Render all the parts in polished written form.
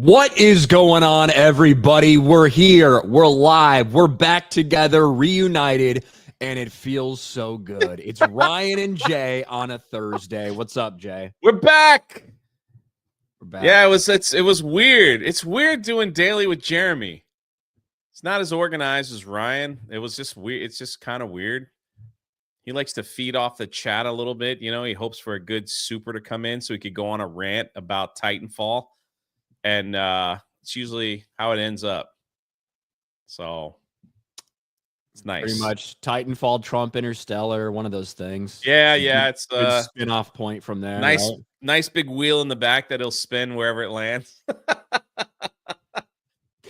What is going on, everybody? We're here. We're live. We're back together, reunited, and it feels so good. It's Ryan and Jay on a Thursday. What's up, Jay? We're back. We're back. Yeah, it was weird. It's weird doing daily with Jeremy. It's not as organized as Ryan. It was just weird. It's just kind of weird. He likes to feed off the chat a little bit. You know, he hopes for a good super to come in so he could go on a rant about Titanfall. And it's usually how it ends up. So it's nice. Pretty much Titanfall, Trump, Interstellar, one of those things. Yeah, It's good spin-off point from there. Nice, right? nice big wheel in the back that he'll spin wherever it lands. A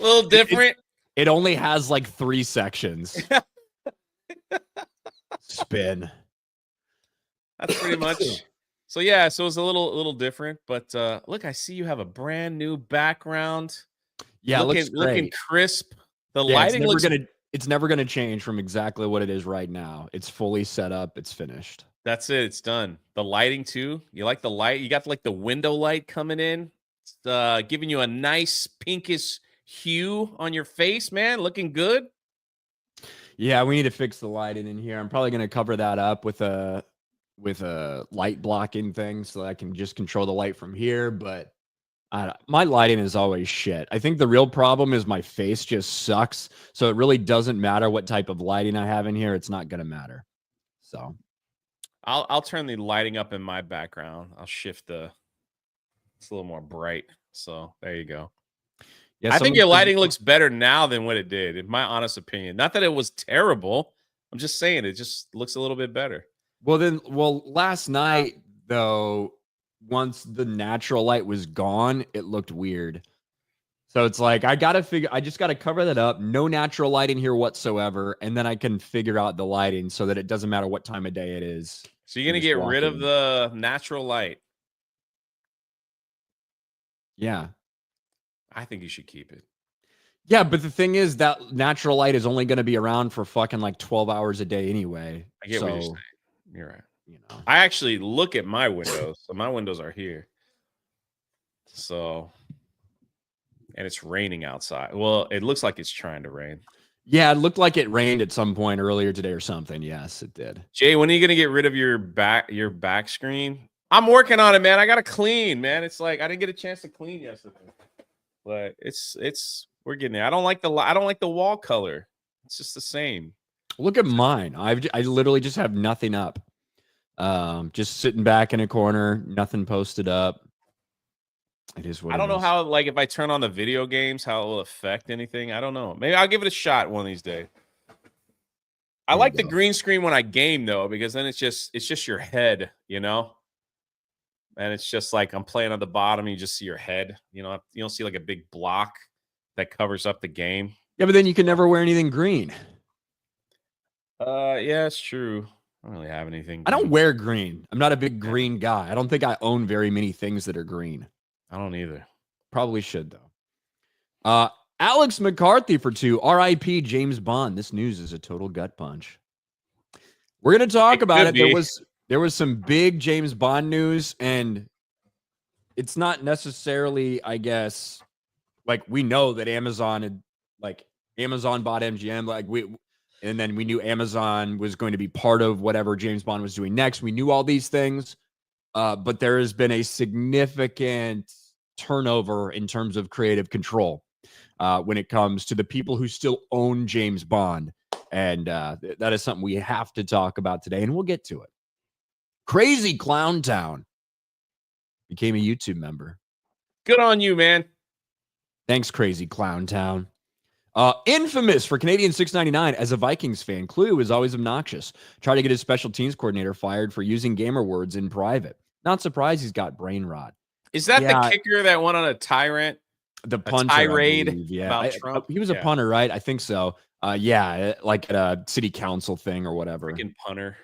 little different. It only has like 3 sections. Spin. That's pretty much. So yeah, so it's a little different, but look, I see you have a brand new background. Yeah, looking crisp. The yeah, lighting it's never gonna change from exactly what it is right now. It's fully set up. It's finished. That's it. It's done. The lighting too. You like the light? You got like the window light coming in. It's giving you a nice pinkish hue on your face, man. Looking good. Yeah, we need to fix the lighting in here. I'm probably gonna cover that up with a light blocking thing so that I can just control the light from here. But my lighting is always shit. I think the real problem is my face just sucks. So it really doesn't matter what type of lighting I have in here. It's not gonna matter. So I'll turn the lighting up in my background. I'll shift it's a little more bright. So there you go. Yeah, I think your lighting looks better now than what it did, in my honest opinion. Not that it was terrible. I'm just saying it just looks a little bit better. Well, last night, though, once the natural light was gone, it looked weird. So it's like, I just got to cover that up. No natural light in here whatsoever. And then I can figure out the lighting so that it doesn't matter what time of day it is. So you're going to get rid of the natural light? Yeah. I think you should keep it. Yeah, but the thing is that natural light is only going to be around for fucking like 12 hours a day anyway. I get what you're saying. You're right. You know, I actually look at my windows. So my windows are here. So, and it's raining outside. Well, it looks like it's trying to rain. Yeah, it looked like it rained at some point earlier today or something. Yes, it did. Jay, when are you going to get rid of your back screen? I'm working on it, man. I got to clean, man. It's like I didn't get a chance to clean yesterday. But we're getting there. I don't like the wall color. It's just the same. Look at mine. I literally just have nothing up. Just sitting back in a corner, nothing posted up. It is what I don't know how, like, if I turn on the video games, how it will affect anything. I don't know. Maybe I'll give it a shot one of these days. I like the green screen when I game though, because then it's just your head, you know? And it's just like I'm playing on the bottom, you just see your head. You know, you don't see like a big block that covers up the game. Yeah, but then you can never wear anything green. Yeah, it's true. I don't really have anything green. I don't wear green. I'm not a big green guy. I don't think I own very many things that are green. I don't either. Probably should though. Alex McCarthy for 2. RIP James Bond. This news is a total gut punch. We're gonna talk about it. There was some big James Bond news, and it's not necessarily, I guess, like we know that Amazon bought MGM, and then we knew Amazon was going to be part of whatever James Bond was doing next. We knew all these things, but there has been a significant turnover in terms of creative control when it comes to the people who still own James Bond, and that is something we have to talk about today, and we'll get to it. Crazy Clown Town became a YouTube member. Good on you, man. Thanks, Crazy Clown Town. Infamous for Canadian $6.99 as a Vikings fan. Clue is always obnoxious. Try to get his special teams coordinator fired for using gamer words in private. Not surprised he's got brain rot. Is that the kicker that went on a tirade? The punter, tirade about Trump? He was a punter, right? I think so. Like at a city council thing or whatever. Freaking punter.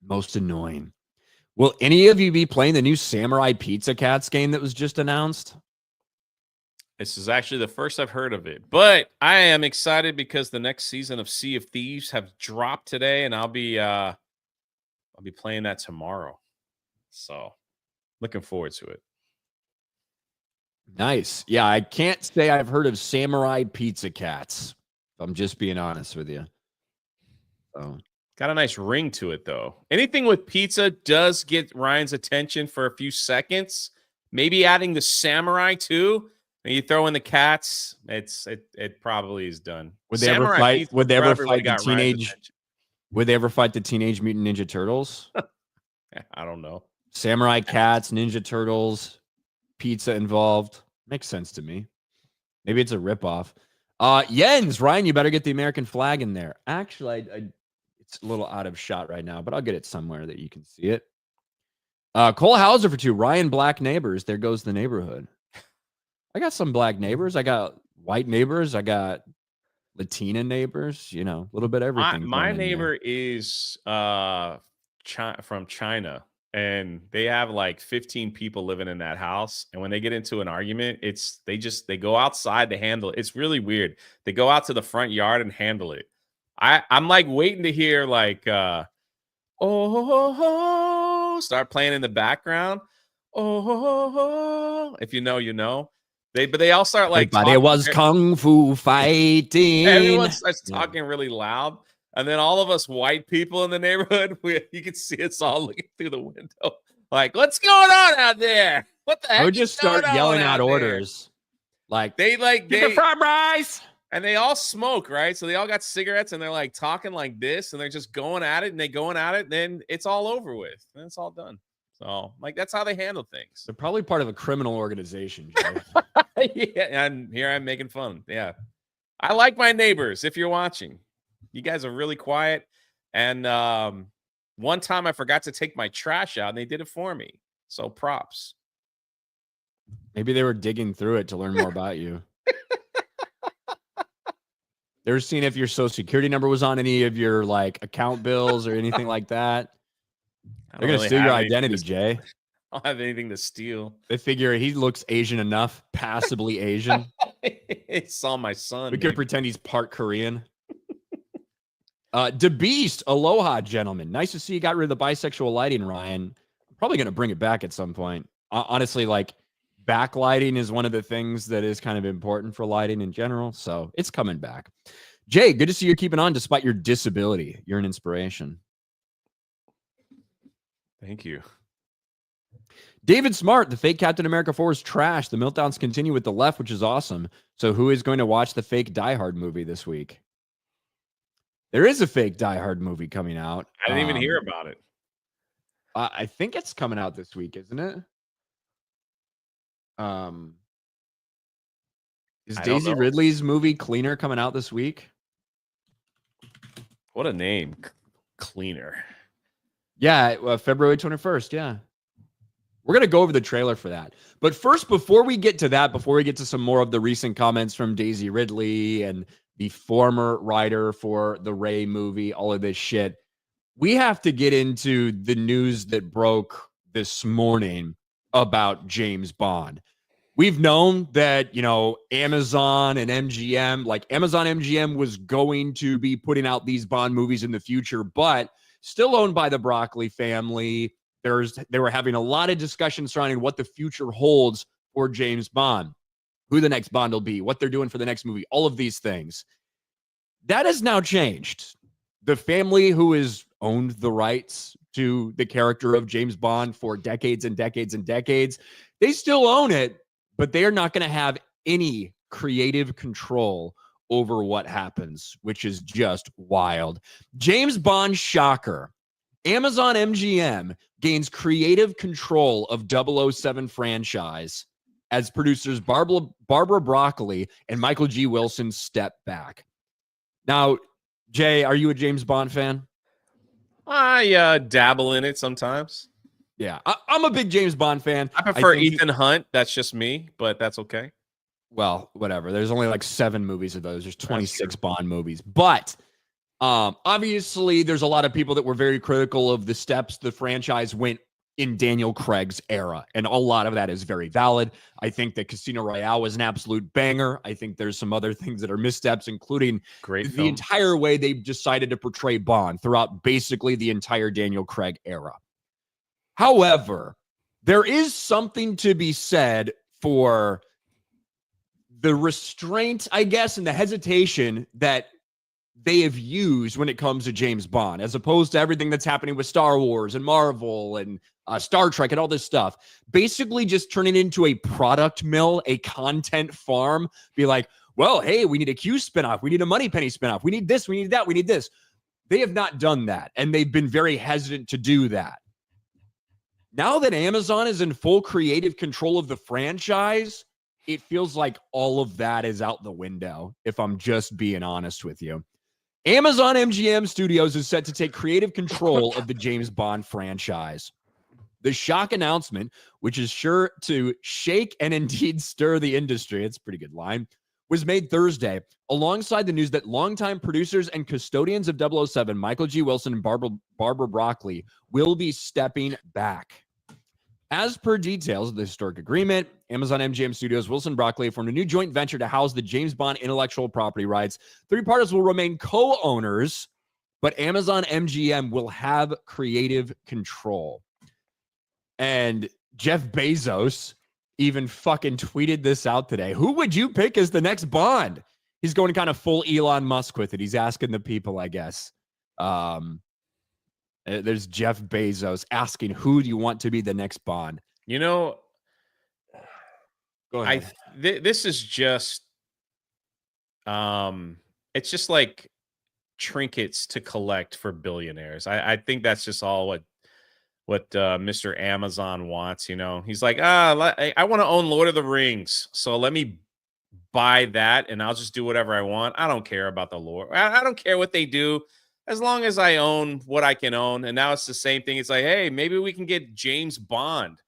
Most annoying. Will any of you be playing the new Samurai Pizza Cats game that was just announced? This is actually the first I've heard of it, but I am excited because the next season of Sea of Thieves have dropped today, and I'll be playing that tomorrow. So, looking forward to it. Nice. Yeah, I can't say I've heard of samurai pizza cats. I'm just being honest with you. So got a nice ring to it, though. Anything with pizza does get Ryan's attention for a few seconds. Maybe adding the samurai too. And you throw in the cats, it probably is done. would they ever Samurai fight? pizza Would they ever forever would've fight the got Ryan's teenage? attention. Would they ever fight the Teenage Mutant Ninja Turtles? I don't know. Samurai cats, Ninja Turtles, pizza involved. Makes sense to me. Maybe it's a ripoff. Jens, Ryan, you better get the American flag in there. Actually, it's a little out of shot right now, but I'll get it somewhere that you can see it. Cole Hauser for 2. Ryan, black neighbors. There goes the neighborhood. I got some black neighbors. I got white neighbors. I got Latina neighbors. You know, a little bit of everything. My neighbor is from China, and they have like 15 people living in that house. And when they get into an argument, they go outside to handle it. It's really weird. They go out to the front yard and handle it. I'm like waiting to hear like oh, start playing in the background. Oh, if you know, you know. But they all start like everybody was kung fu fighting. Everyone starts talking really loud. And then all of us white people in the neighborhood, you can see us all looking through the window. Like, what's going on out there? What the heck? I would just start yelling out orders. Like, they get the fried rice. And they all smoke, right? So they all got cigarettes and they're like talking like this and they're just going at it and they going at it. And then it's all over with. And it's all done. So, like, that's how they handle things. They're probably part of a criminal organization, Joe. Yeah, and here I'm making fun. Yeah. I like my neighbors, if you're watching. You guys are really quiet. And one time I forgot to take my trash out, and they did it for me. So props. Maybe they were digging through it to learn more about you. They were seeing if your social security number was on any of your like account bills or anything like that. They're going to steal your identity, Jay. I don't have anything to steal. They figure he looks Asian enough, passably Asian. He saw my son. We could pretend he's part Korean. DeBeast, aloha, gentlemen. Nice to see you got rid of the bisexual lighting, Ryan. I'm probably going to bring it back at some point. Honestly, like backlighting is one of the things that is kind of important for lighting in general. So it's coming back. Jay, good to see you're keeping on despite your disability. You're an inspiration. Thank you. David Smart, the fake Captain America 4 is trash. The meltdowns continue with the left, which is awesome. So who is going to watch the fake Die Hard movie this week? There is a fake Die Hard movie coming out. I didn't even hear about it. I think it's coming out this week, isn't it? Is Daisy Ridley's movie Cleaner coming out this week? What a name. Cleaner. Yeah, February 21st. Yeah. We're going to go over the trailer for that. But first, before we get to that, before we get to some more of the recent comments from Daisy Ridley and the former writer for the Ray movie, all of this shit, we have to get into the news that broke this morning about James Bond. We've known that, you know, Amazon and MGM, like Amazon MGM was going to be putting out these Bond movies in the future, but still owned by the Broccoli family. They were having a lot of discussion surrounding what the future holds for James Bond, who the next Bond will be, what they're doing for the next movie, all of these things. That has now changed. The family who has owned the rights to the character of James Bond for decades and decades and decades, they still own it, but they are not going to have any creative control over what happens, which is just wild. James Bond shocker. Amazon MGM gains creative control of 007 franchise as producers Barbara Broccoli and Michael G. Wilson step back. Now, Jay, are you a James Bond fan? I dabble in it sometimes. Yeah, I'm a big James Bond fan. I prefer Ethan Hunt. That's just me, but that's okay. Well, whatever. There's only like 7 movies of those. There's 26 Bond movies. But obviously, there's a lot of people that were very critical of the steps the franchise went in Daniel Craig's era. And a lot of that is very valid. I think that Casino Royale was an absolute banger. I think there's some other things that are missteps, including the entire way they've decided to portray Bond throughout basically the entire Daniel Craig era. However, there is something to be said for the restraint, I guess, and the hesitation that they have used when it comes to James Bond, as opposed to everything that's happening with Star Wars and Marvel and Star Trek and all this stuff. Basically just turn it into a product mill, a content farm. Be like, well, hey, we need a Q spinoff. We need a Moneypenny spinoff. We need this. We need that. We need this. They have not done that, and they've been very hesitant to do that. Now that Amazon is in full creative control of the franchise, it feels like all of that is out the window, if I'm just being honest with you. Amazon MGM Studios is set to take creative control of the James Bond franchise. The shock announcement, which is sure to shake and indeed stir the industry, it's a pretty good line, was made Thursday, alongside the news that longtime producers and custodians of 007, Michael G. Wilson and Barbara Broccoli, will be stepping back. As per details of the historic agreement, Amazon MGM Studios, Wilson Broccoli formed a new joint venture to house the James Bond intellectual property rights. Three parties will remain co-owners, but Amazon MGM will have creative control. And Jeff Bezos even fucking tweeted this out today. Who would you pick as the next Bond? He's going kind of full Elon Musk with it. He's asking the people, I guess. There's Jeff Bezos asking, who do you want to be the next Bond? You know, go ahead. This is just, it's just like trinkets to collect for billionaires. I think that's just all what Mr. Amazon wants. You know, he's like, I want to own Lord of the Rings, so let me buy that, and I'll just do whatever I want. I don't care about the lore. I don't care what they do, as long as I own what I can own. And now it's the same thing. It's like, hey, maybe we can get James Bond.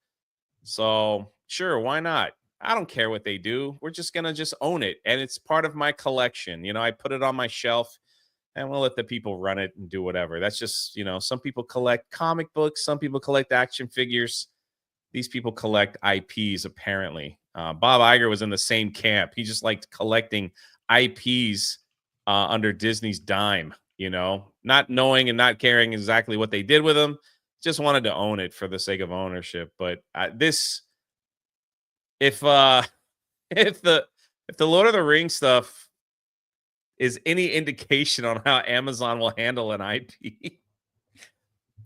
So sure, why not? I don't care what they do. We're just going to just own it. And it's part of my collection. You know, I put it on my shelf and we'll let the people run it and do whatever. That's just, you know, some people collect comic books. Some people collect action figures. These people collect IPs, apparently. Bob Iger was in the same camp. He just liked collecting IPs under Disney's dime. You know, not knowing and not caring exactly what they did with them, just wanted to own it for the sake of ownership. But if the Lord of the Rings stuff is any indication on how Amazon will handle an IP,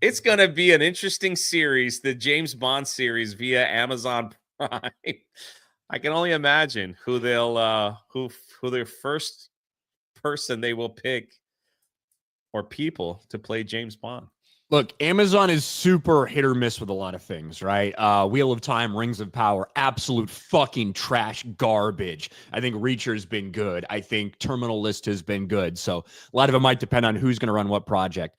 it's going to be an interesting series, the James Bond series via Amazon Prime. I can only imagine who they'll who their first person they will pick, or people, to play James Bond. Look, Amazon is super hit or miss with a lot of things, right? Wheel of Time, Rings of Power, absolute fucking trash garbage. I think Reacher's been good. I think Terminal List has been good. So a lot of it might depend on who's going to run what project.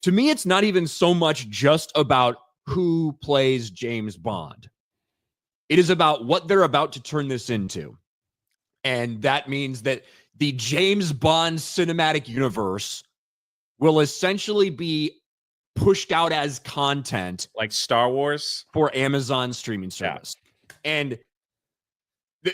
To me, it's not even so much just about who plays James Bond. It is about what they're about to turn this into. And that means that the James Bond cinematic universe will essentially be pushed out as content, like Star Wars, for Amazon streaming service. Yeah. And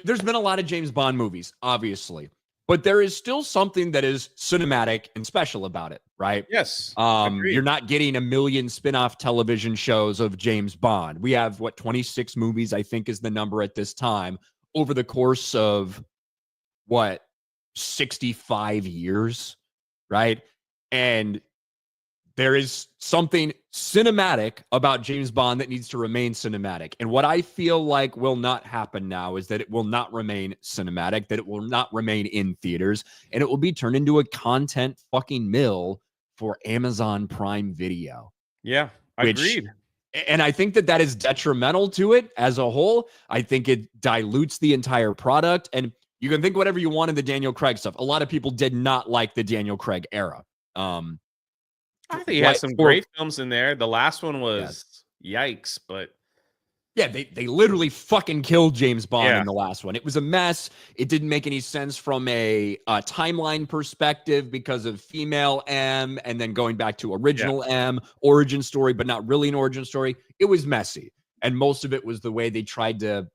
there's been a lot of James Bond movies, obviously, but there is still something that is cinematic and special about it, right? Yes. You're not getting a million spin-off television shows of James Bond. We have 26 movies, I think is the number at this time, over the course of 65 years, right? And there is something cinematic about James Bond that needs to remain cinematic. And what I feel like will not happen now is that it will not remain cinematic, that it will not remain in theaters, and it will be turned into a content fucking mill for Amazon Prime Video. Yeah, agreed. And I think that is detrimental to it as a whole. I think it dilutes the entire product. And you can think whatever you want of the Daniel Craig stuff. A lot of people did not like the Daniel Craig era. I think he had some great films in there. The last one was yikes, but yeah, they literally fucking killed James Bond in the last one. It was a mess. It didn't make any sense from a timeline perspective because of female M and then going back to original M, origin story, but not really an origin story. It was messy. And most of it was the way they tried to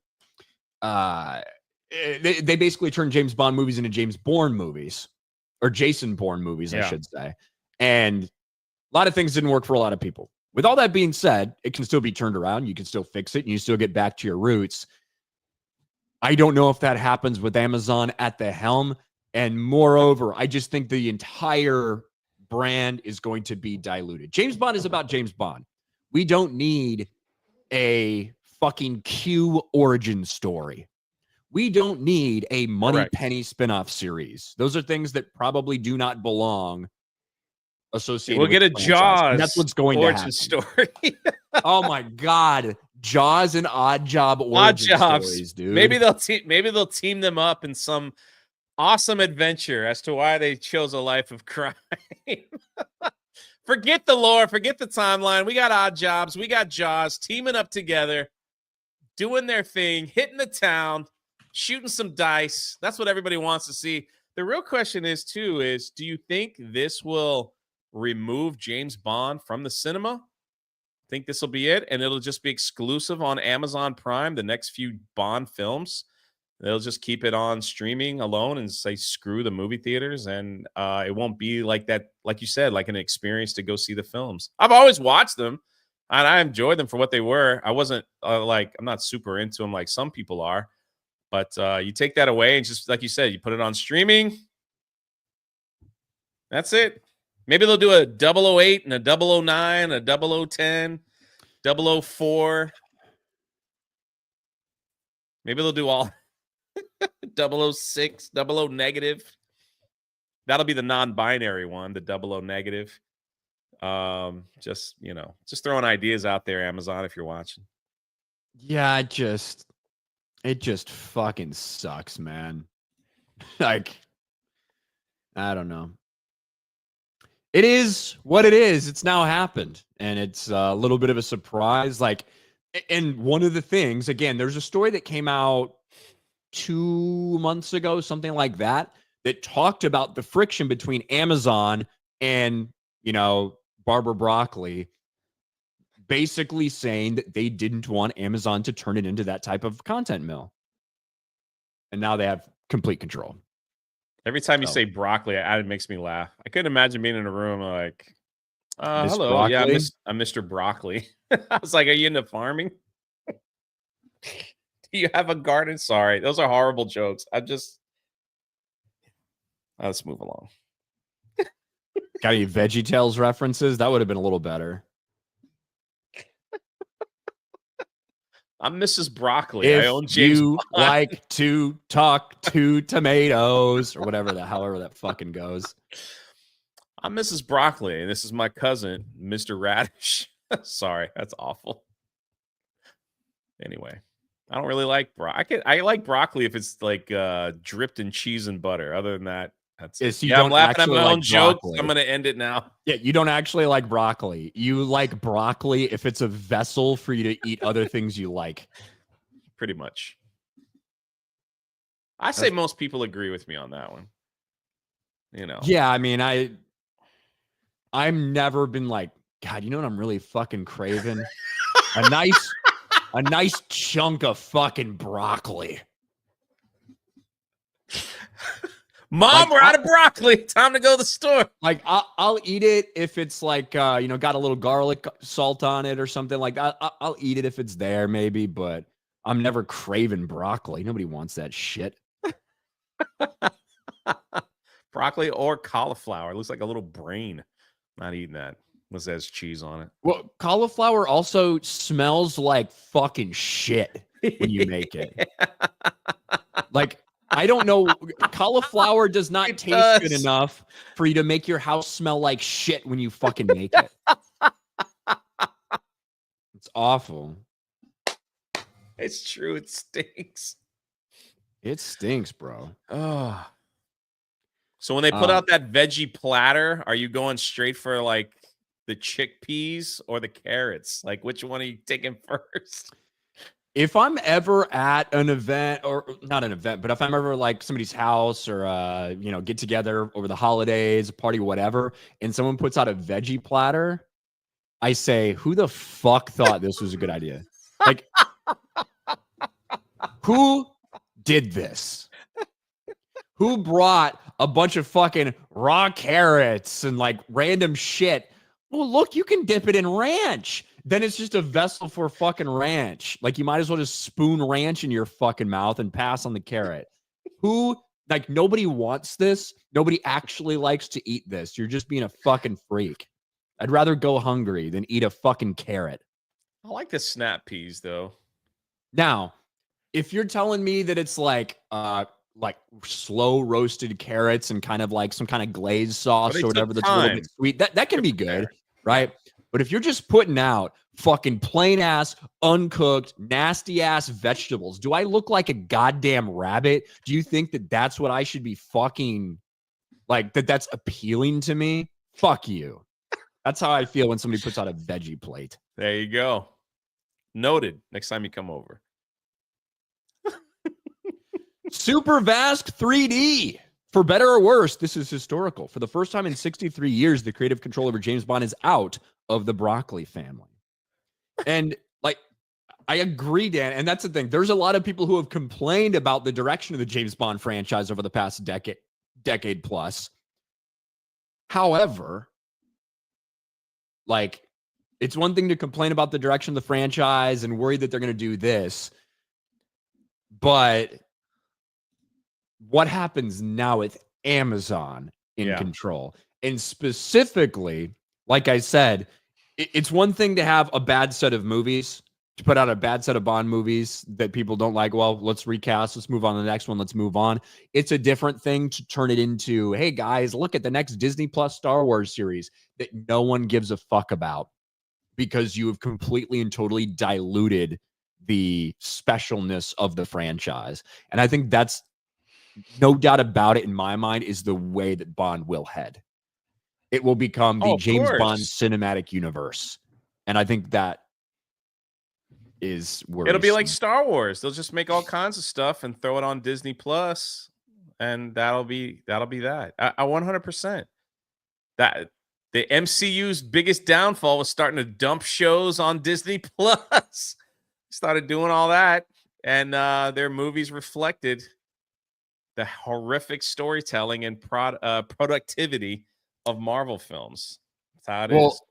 they basically turned James Bond movies into James Bourne movies, or Jason Bourne movies, I should say. And a lot of things didn't work for a lot of people. With all that being said, it can still be turned around. You can still fix it, and you still get back to your roots. I don't know if that happens with Amazon at the helm. And moreover, I just think the entire brand is going to be diluted. James Bond is about James Bond. We don't need a fucking Q origin story. We don't need a Moneypenny spinoff series. Those are things that probably do not belong associated we'll with get a franchise. Jaws And that's what's going to happen. story. Oh my God. Jaws and Odd Job origin stories, dude. Maybe they'll team them up in some awesome adventure as to why they chose a life of crime. Forget the lore, forget the timeline. We got Odd Jobs, we got Jaws teaming up together, doing their thing, hitting the town, shooting some dice. That's what everybody wants to see. The real question is, do you think this will remove James Bond from the cinema? Think this will be it, and it'll just be exclusive on Amazon Prime, the next few Bond films? They'll just keep it on streaming alone and say, screw the movie theaters. And it won't be like that, like you said, like an experience to go see the films. I've always watched them and I enjoyed them for what they were. I wasn't I'm not super into them like some people are. But you take that away and just like you said, you put it on streaming. That's it. Maybe they'll do a 008 and a 009, a 0010, 004. Maybe they'll do all 006, 00 negative. That'll be the non-binary one, the 00 negative. Just throwing ideas out there, Amazon, if you're watching. Yeah, it just fucking sucks, man. Like, I don't know. It is what it is. It's now happened. And it's a little bit of a surprise. Like, and one of the things, again, there's a story that came out 2 months ago, something like that, that talked about the friction between Amazon and, Barbara Broccoli, basically saying that they didn't want Amazon to turn it into that type of content mill. And now they have complete control. Every time you say broccoli, it makes me laugh. I couldn't imagine being in a room like, hello, broccoli? Yeah, I'm Mr. Broccoli. I was like, are you into farming? Do you have a garden? Sorry, those are horrible jokes. Let's move along. Got any VeggieTales references? That would have been a little better. I'm Mrs. Broccoli. If I own James you Bond. like to talk to tomatoes or however that fucking goes. I'm Mrs. Broccoli, and this is my cousin, Mr. Radish. Sorry, that's awful. Anyway, I don't really like broccoli. I like broccoli if it's like dripped in cheese and butter. Other than that, that's I'm laughing at my own jokes. I'm gonna end it now. Yeah, you don't actually like broccoli. You like broccoli if it's a vessel for you to eat other things you like. Pretty much. I say most people agree with me on that one. Yeah, I mean, I'm never been like, God, you know what I'm really fucking craving? A nice chunk of fucking broccoli. Mom, we're out of broccoli. Time to go to the store. Like, I'll eat it if it's like, got a little garlic salt on it or something like that. I'll eat it if it's there, maybe, but I'm never craving broccoli. Nobody wants that shit. Broccoli or cauliflower. It looks like a little brain. Not eating that. Unless it has cheese on it. Well, cauliflower also smells like fucking shit when you make it. Like, I don't know. Cauliflower does not taste good enough for you to make your house smell like shit when you fucking make it. It's awful. It's true. It stinks. It stinks, bro. Oh. So when they put out that veggie platter, are you going straight for like the chickpeas or the carrots? Like, which one are you taking first? If I'm ever at an event, or not an event, but if I'm ever like somebody's house or, get together over the holidays, party, whatever, and someone puts out a veggie platter, I say, who the fuck thought this was a good idea? Like, who did this? Who brought a bunch of fucking raw carrots and like random shit? Well, look, you can dip it in ranch. then it's just a vessel for fucking ranch. Like, you might as well just spoon ranch in your fucking mouth and pass on the carrot. Like, nobody wants this. Nobody actually likes to eat this. You're just being a fucking freak. I'd rather go hungry than eat a fucking carrot. I like the snap peas, though. Now, if you're telling me that it's like slow roasted carrots and kind of like some kind of glazed sauce or whatever that's a little bit sweet, that can be good, right? But if you're just putting out fucking plain ass, uncooked, nasty ass vegetables, do I look like a goddamn rabbit? Do you think that that's what I should be fucking like, that's appealing to me? Fuck you. That's how I feel when somebody puts out a veggie plate. There you go. Noted. Next time you come over. Super Vask 3D. For better or worse, this is historical. For the first time in 63 years, the creative control over James Bond is out of the Broccoli family. And like, I agree, Dan. And that's the thing. There's a lot of people who have complained about the direction of the James Bond franchise over the past decade plus. However, like, it's one thing to complain about the direction of the franchise and worry that they're going to do this. But what happens now with Amazon in control? And specifically, like I said, it's one thing to have a bad set of movies, to put out a bad set of Bond movies that people don't like. Well, let's recast. Let's move on to the next one. Let's move on. It's a different thing to turn it into, hey, guys, look at the next Disney Plus Star Wars series that no one gives a fuck about because you have completely and totally diluted the specialness of the franchise. And I think that's, no doubt about it, in my mind, is the way that Bond will head. It will become the James Bond cinematic universe. And I think that is where it'll be like Star Wars. They'll just make all kinds of stuff and throw it on Disney Plus, and that'll be that. I 100%. That the MCU's biggest downfall was starting to dump shows on Disney Plus. Started doing all that, and their movies reflected the horrific storytelling and productivity of Marvel films. That's how it is.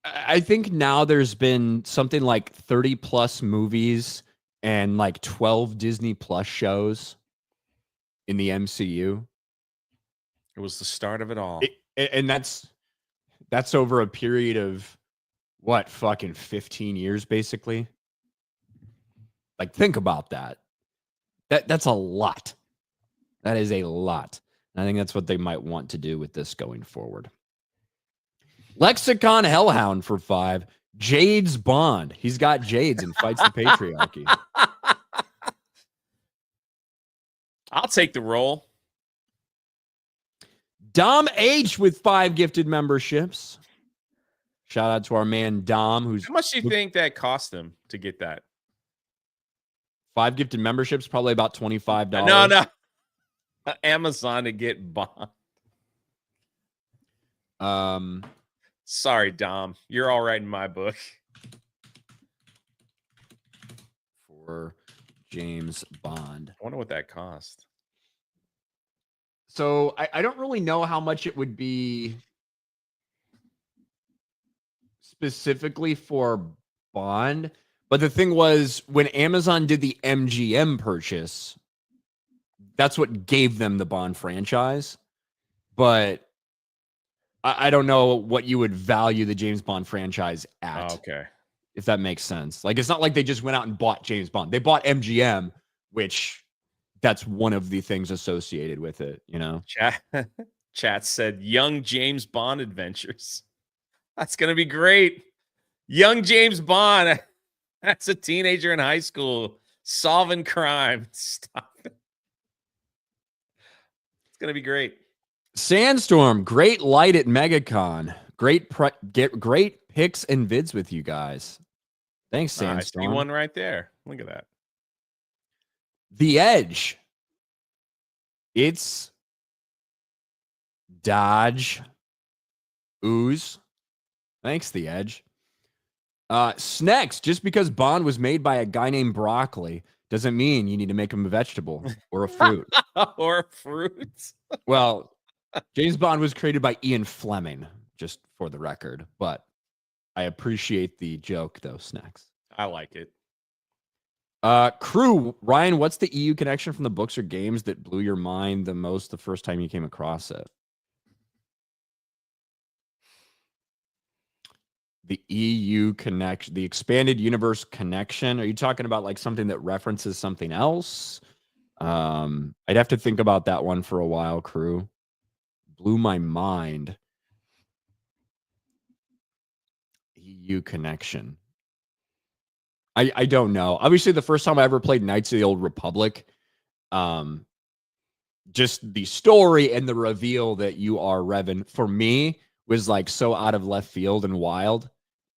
I think now there's been something like 30 plus movies and like 12 Disney Plus shows in the MCU. It was the start of it all. And that's over a period of what, fucking 15 years, basically. Like, think about that. That's a lot. That is a lot. And I think that's what they might want to do with this going forward. Lexicon Hellhound for 5. Jade's Bond. He's got Jades and fights the patriarchy. I'll take the role. Dom H with 5 gifted memberships. Shout out to our man Dom. How much do you think that cost him to get that? 5 gifted memberships, probably about $25. No. Amazon to get Bond. Sorry, Dom. You're all right in my book. For James Bond. I wonder what that cost. So I don't really know how much it would be specifically for Bond. But the thing was, when Amazon did the MGM purchase, that's what gave them the Bond franchise. But I don't know what you would value the James Bond franchise at. Oh, okay. If that makes sense. Like, it's not like they just went out and bought James Bond. They bought MGM, which that's one of the things associated with it, you know? Chat said young James Bond adventures. That's going to be great. Young James Bond. That's a teenager in high school solving crime. Stop it. It's going to be great. Sandstorm, great light at MegaCon. Great picks and vids with you guys. Thanks, Sandstorm. I see one right there. Look at that. The Edge. It's Dodge. Ooze. Thanks, The Edge. Snacks, just because Bond was made by a guy named Broccoli doesn't mean you need to make him a vegetable or a fruit. Or a fruit. Well, James Bond was created by Ian Fleming, just for the record. But I appreciate the joke, though, Snacks. I like it. Crew, Ryan, what's the EU connection from the books or games that blew your mind the most the first time you came across it? The EU connection, the expanded universe connection. Are you talking about like something that references something else? I'd have to think about that one for a while, Crew. Blew my mind. EU connection. I don't know. Obviously, the first time I ever played Knights of the Old Republic, just the story and the reveal that you are Revan for me was like so out of left field and wild.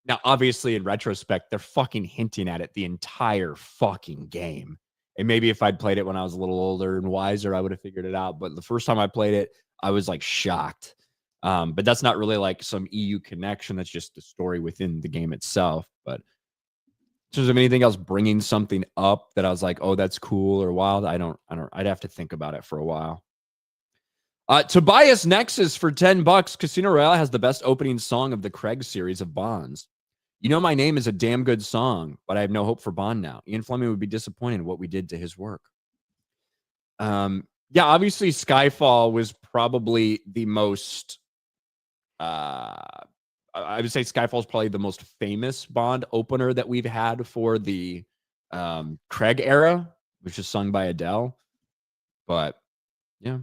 Now, obviously, in retrospect, they're fucking hinting at it the entire fucking game. And maybe if I'd played it when I was a little older and wiser, I would have figured it out. But the first time I played it, I was like shocked. But that's not really like some EU connection. That's just the story within the game itself. But in terms of anything else bringing something up that I was like, oh, that's cool or wild, I don't. I'd have to think about it for a while. Tobias Nexus for $10. Casino Royale has the best opening song of the Craig series of Bonds. You Know My Name is a damn good song, but I have no hope for Bond now. Ian Fleming would be disappointed in what we did to his work. Yeah, obviously Skyfall was probably the most I would say Skyfall is probably the most famous Bond opener that we've had for the Craig era, which is sung by Adele. But yeah,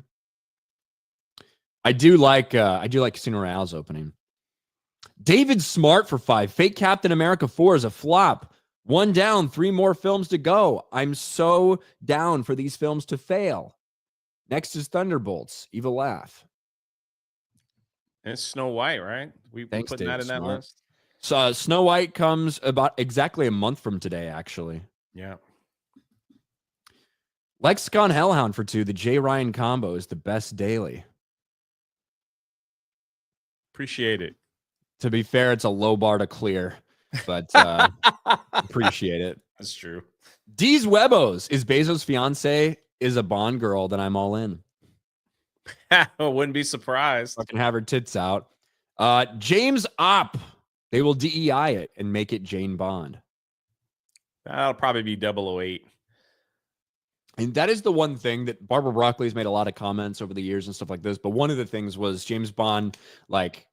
I do like Casino Royale's opening. David Smart for 5. Fake Captain America 4 is a flop. 1 down, 3 more films to go. I'm so down for these films to fail. Next is Thunderbolts. Evil laugh. And it's Snow White, right? We putting David that in Smart. that list. So Snow White comes about exactly a month from today, actually. Yeah. Lexicon Hellhound for 2. The J Ryan combo is the best daily. Appreciate it. To be fair, it's a low bar to clear, but appreciate it. That's true. D's Webos is Bezos' fiance is a Bond girl, then I'm all in. Wouldn't be surprised. Fucking have her tits out. James Opp. They will DEI it and make it Jane Bond. That'll probably be 008. And that is the one thing that Barbara Broccoli's made a lot of comments over the years and stuff like this. But one of the things was James Bond, like,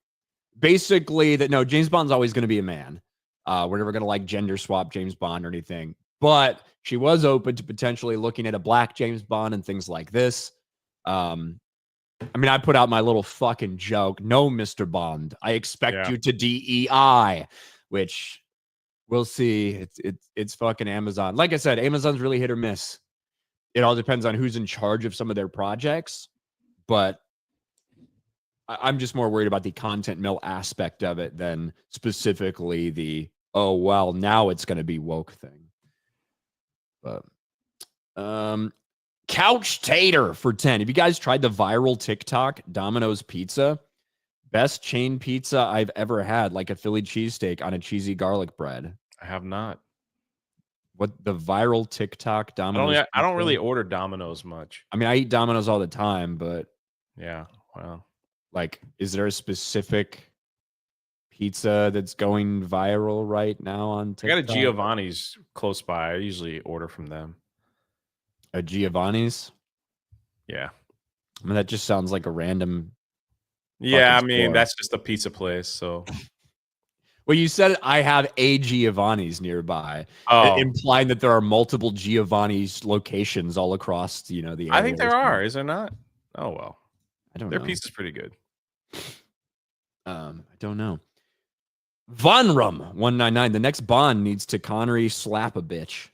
basically that, no, James Bond's always going to be a man. We're never going to like gender swap James Bond or anything. But she was open to potentially looking at a black James Bond and things like this. I mean, I put out my little fucking joke. No, Mr. Bond, I expect you to DEI, which we'll see. It's fucking Amazon. Like I said, Amazon's really hit or miss. It all depends on who's in charge of some of their projects. But I'm just more worried about the content mill aspect of it than specifically the, oh, well, now it's going to be woke thing. But Couch Tater for 10. Have you guys tried the viral TikTok Domino's pizza? Best chain pizza I've ever had, like a Philly cheesesteak on a cheesy garlic bread. I have not. What the viral TikTok Domino's? I don't really order Domino's much. I mean, I eat Domino's all the time, but yeah, wow. Like, is there a specific pizza that's going viral right now on TikTok? I got a Giovanni's close by. I usually order from them. A Giovanni's? Yeah. I mean, that just sounds like a random. Yeah, I mean, that's just a pizza place. So, well, you said I have a Giovanni's nearby, implying that there are multiple Giovanni's locations all across, the area. I think there are. Is there not? Oh well, I don't know. Their pizza's pretty good. I don't know. Von Rum 199. The next Bond needs to Connery slap a bitch.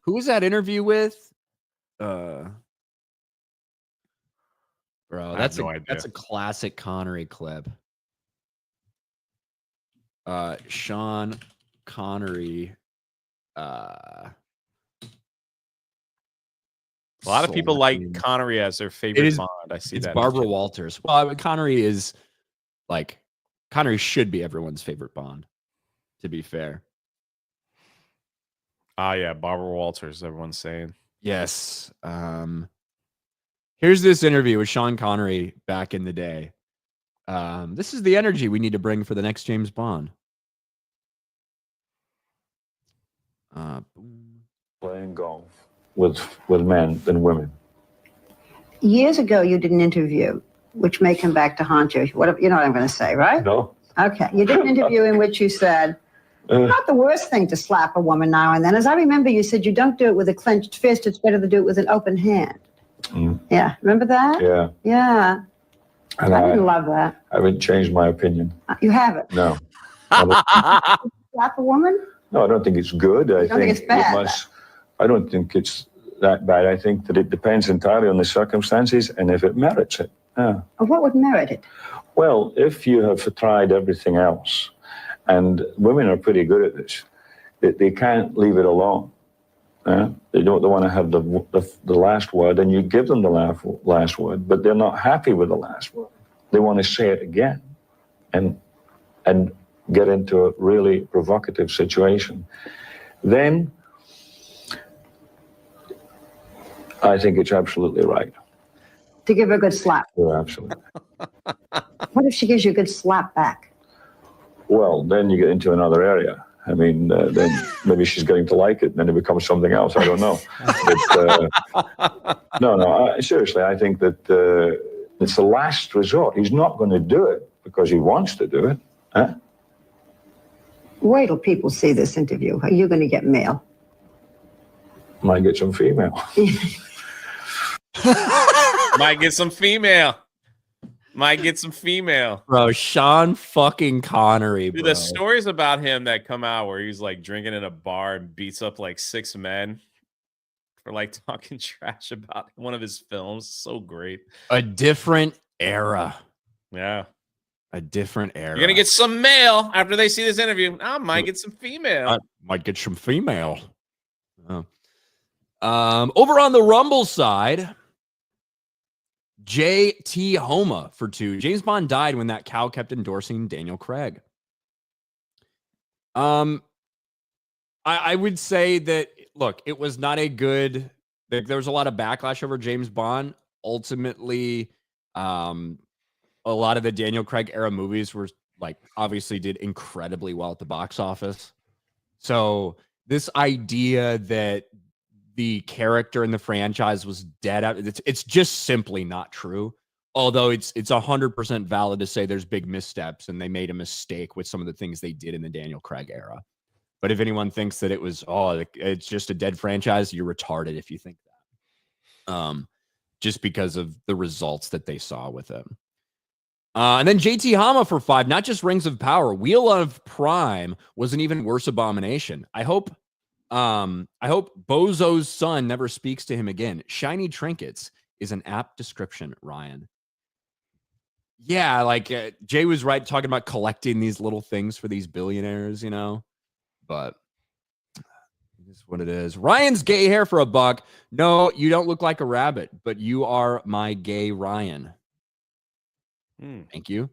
Who was that interview with? Bro, that's a classic Connery clip. Sean Connery. A lot of people like Connery as their favorite Bond. I see that. Barbara Walters. Well, I mean, Connery should be everyone's favorite Bond, to be fair. Yeah, Barbara Walters, everyone's saying. Yes. Here's this interview with Sean Connery back in the day. This is the energy we need to bring for the next James Bond. Playing golf with men than women. Years ago, you did an interview, which may come back to haunt you. What, you know what I'm going to say, right? No. Okay. You did an interview in which you said, not the worst thing to slap a woman now and then. As I remember, you said you don't do it with a clenched fist. It's better to do it with an open hand. Yeah. Remember that? Yeah. Yeah. And I didn't love that. I haven't changed my opinion. You haven't? No. Slap a woman? No, I don't think it's good. I don't think it's bad? I don't think it's that bad. I think that it depends entirely on the circumstances and if it merits it. Yeah. What would merit it? Well, if you have tried everything else, and women are pretty good at this, they can't leave it alone. They want to have the last word, and you give them the last word, but they're not happy with the last word. They want to say it again, and get into a really provocative situation. Then I think it's absolutely right. To give her a good slap. Yeah, absolutely. What if she gives you a good slap back? Well, then you get into another area. I mean, then maybe she's getting to like it, and then it becomes something else. I don't know. But, no, seriously, I think that it's the last resort. He's not going to do it because he wants to do it. Huh? Wait till people see this interview. Are you going to get mail? Might get some female. Might get some female. Might get some female. Bro, Sean fucking Connery, bro. Dude, the stories about him that come out where he's like drinking in a bar and beats up like 6 men for like talking trash about one of his films. So great. A different era. Yeah. A different era. You're going to get some mail after they see this interview. I might get some female. I might get some female. Oh. Over on the Rumble side, JT Homa for 2. James Bond died when that cow kept endorsing Daniel Craig. I would say that, look, it was not a good, there was a lot of backlash over James Bond. Ultimately, a lot of the Daniel Craig era movies were like, obviously did incredibly well at the box office. So this idea that the character in the franchise was dead out, it's just simply not true. Although it's 100% valid to say there's big missteps and they made a mistake with some of the things they did in the Daniel Craig era. But if anyone thinks that it was, it's just a dead franchise, you're retarded if you think that. Just because of the results that they saw with him. And then JT Hama for 5, not just Rings of Power. Wheel of Prime was an even worse abomination. I hope Bozo's son never speaks to him again. Shiny trinkets is an apt description, Ryan. Yeah, like Jay was right talking about collecting these little things for these billionaires, you know, but it's what it is. Ryan's gay hair for $1. No, you don't look like a rabbit, but you are my gay Ryan. Thank you.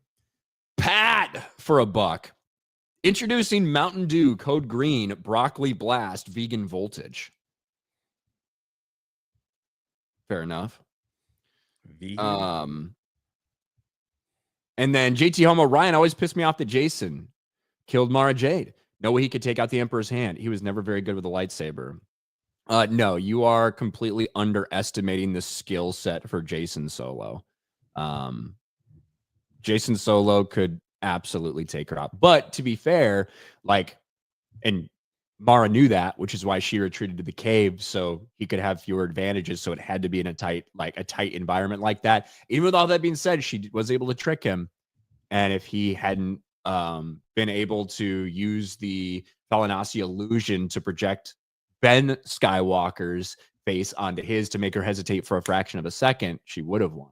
Pat for $1. Introducing Mountain Dew Code Green Broccoli Blast Vegan Voltage. Fair enough. Vegan. And then JT Homo Ryan always pissed me off that Jason killed Mara Jade. No way he could take out the Emperor's hand. He was never very good with a lightsaber. No, you are completely underestimating the skill set for Jason Solo. Jason Solo could absolutely take her out. But to be fair, like, and Mara knew that, which is why she retreated to the cave so he could have fewer advantages. So it had to be in a tight environment like that. Even with all that being said, she was able to trick him. And if he hadn't been able to use the Thalanasi illusion to project Ben Skywalker's face onto his to make her hesitate for a fraction of a second, she would have won.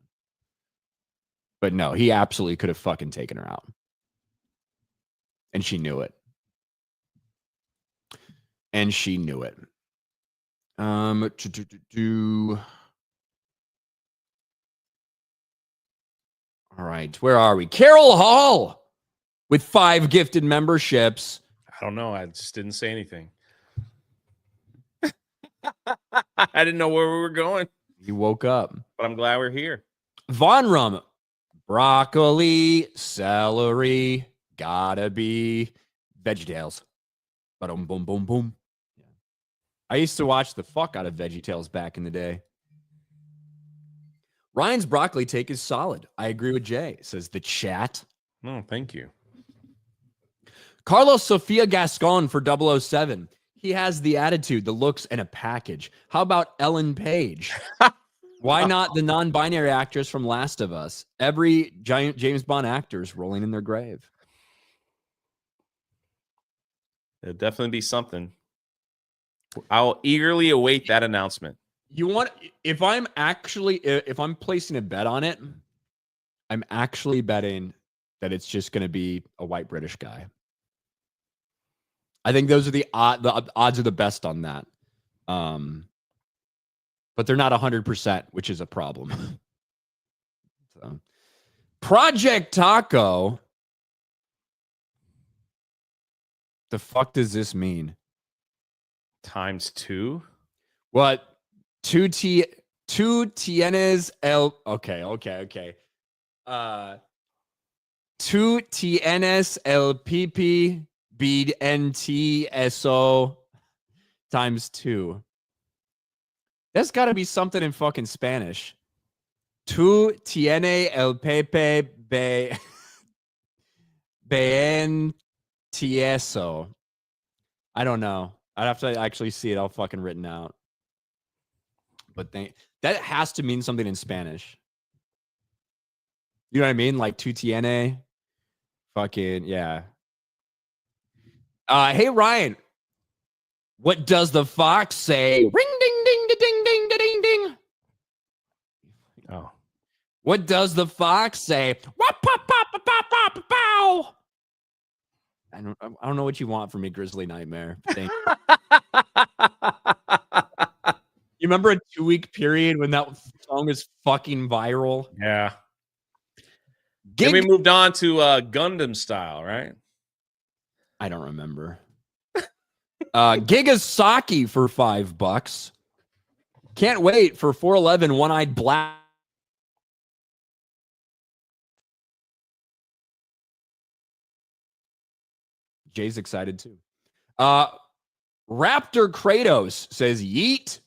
But no, he absolutely could have fucking taken her out. And she knew it. And she knew it. All right, where are we? Carol Hall with 5 gifted memberships. I don't know. I just didn't say anything. I didn't know where we were going. You woke up. But I'm glad we're here. Von Rum Broccoli, celery, gotta be VeggieTales. Boom, boom, boom, boom. I used to watch the fuck out of VeggieTales back in the day. Ryan's broccoli take is solid. I agree with Jay, says the chat. No, thank you. Carlos Sofia Gascon for 007. He has the attitude, the looks, and a package. How about Ellen Page? Why not the non-binary actress from Last of Us? Every giant James Bond actor is rolling in their grave. It'll definitely be something. I'll eagerly await that announcement. You want, if I'm placing a bet on it, I'm actually betting that it's just going to be a white British guy. I think those are the odds are the best on that. But they're not 100%, which is a problem. So, Project Taco. The fuck does this mean? ×2? What? 2 tienes el. Okay. 2 tienes el pp bead NTSO ×2. That's got to be something in fucking Spanish. Tu tiene el pepe ben tieso. I don't know. I'd have to actually see it all fucking written out. But that has to mean something in Spanish. You know what I mean? Like tu tiene. Fucking, yeah. Hey, Ryan. What does the fox say? Ring, ding, ding, da, ding, ding, da, ding, ding. Oh. What does the fox say? Wop, pop, pop, pop, pop, pop, pow. I don't know what you want from me, Grizzly Nightmare. Thank you. You remember a 2-week period when that song was fucking viral? Yeah. Then we moved on to Gundam style, right? I don't remember. Gigasaki for $5. Can't wait for 411 One-Eyed Black. Jay's excited too. Raptor Kratos says yeet.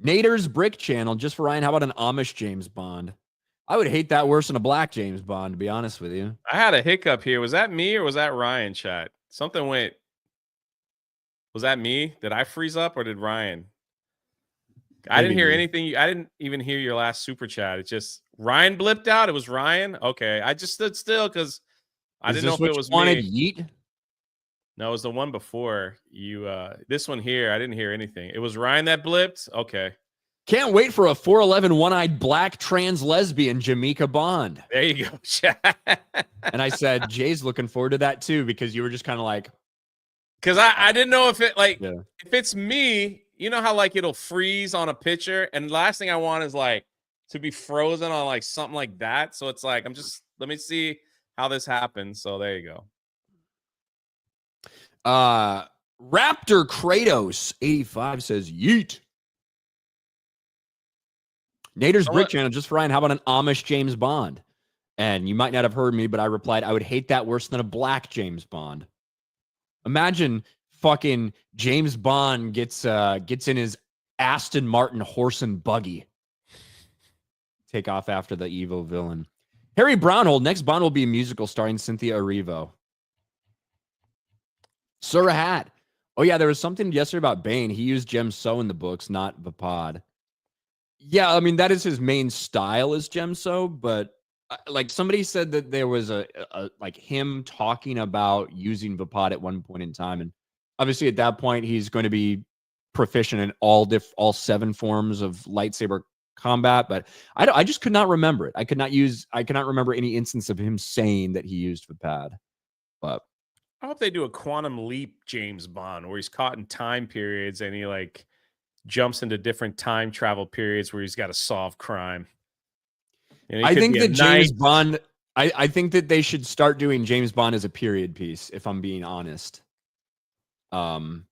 Nader's Brick Channel, just for Ryan. How about an Amish James Bond? I would hate that worse than a black James Bond, to be honest with you. I had a hiccup here. Was that me or was that Ryan, chat? Something went. Was that me? Did I freeze up or did Ryan? I didn't hear anything. I didn't even hear your last super chat. It just Ryan blipped out. It was Ryan. Okay, I just stood still because I didn't know if it was me. Yeet? No, it was the one before you. This one here, I didn't hear anything. It was Ryan that blipped. Okay. Can't wait for a 411 One-Eyed Black trans lesbian Jamaica Bond. There you go, chat. And I said, Jay's looking forward to that too, because you were just kind of like, because I didn't know if it if it's me, you know how like it'll freeze on a picture, and the last thing I want is like to be frozen on like something like that. So it's like let me see how this happens. So there you go. Raptor Kratos 85 says yeet. Nader's Brick Channel, just for Ryan. How about an Amish James Bond? And you might not have heard me, but I replied, I would hate that worse than a black James Bond. Imagine fucking James Bond gets in his Aston Martin horse and buggy. Take off after the evil villain. Harry Brownhold, next Bond will be a musical starring Cynthia Erivo. Surahat. Oh, yeah, there was something yesterday about Bane. He used Gem So in the books, not Vapad. Yeah, I mean, that is his main style is Gem So, but like somebody said that there was a like him talking about using Vapad at one point in time. And obviously at that point, he's going to be proficient in all 7 forms of lightsaber combat, but I just could not remember it. I cannot remember any instance of him saying that he used Vapad. But I hope they do a Quantum Leap James Bond where he's caught in time periods and he like jumps into different time travel periods where he's got to solve crime. You know, I think that James Bond, I think that they should start doing James Bond as a period piece, if I'm being honest. I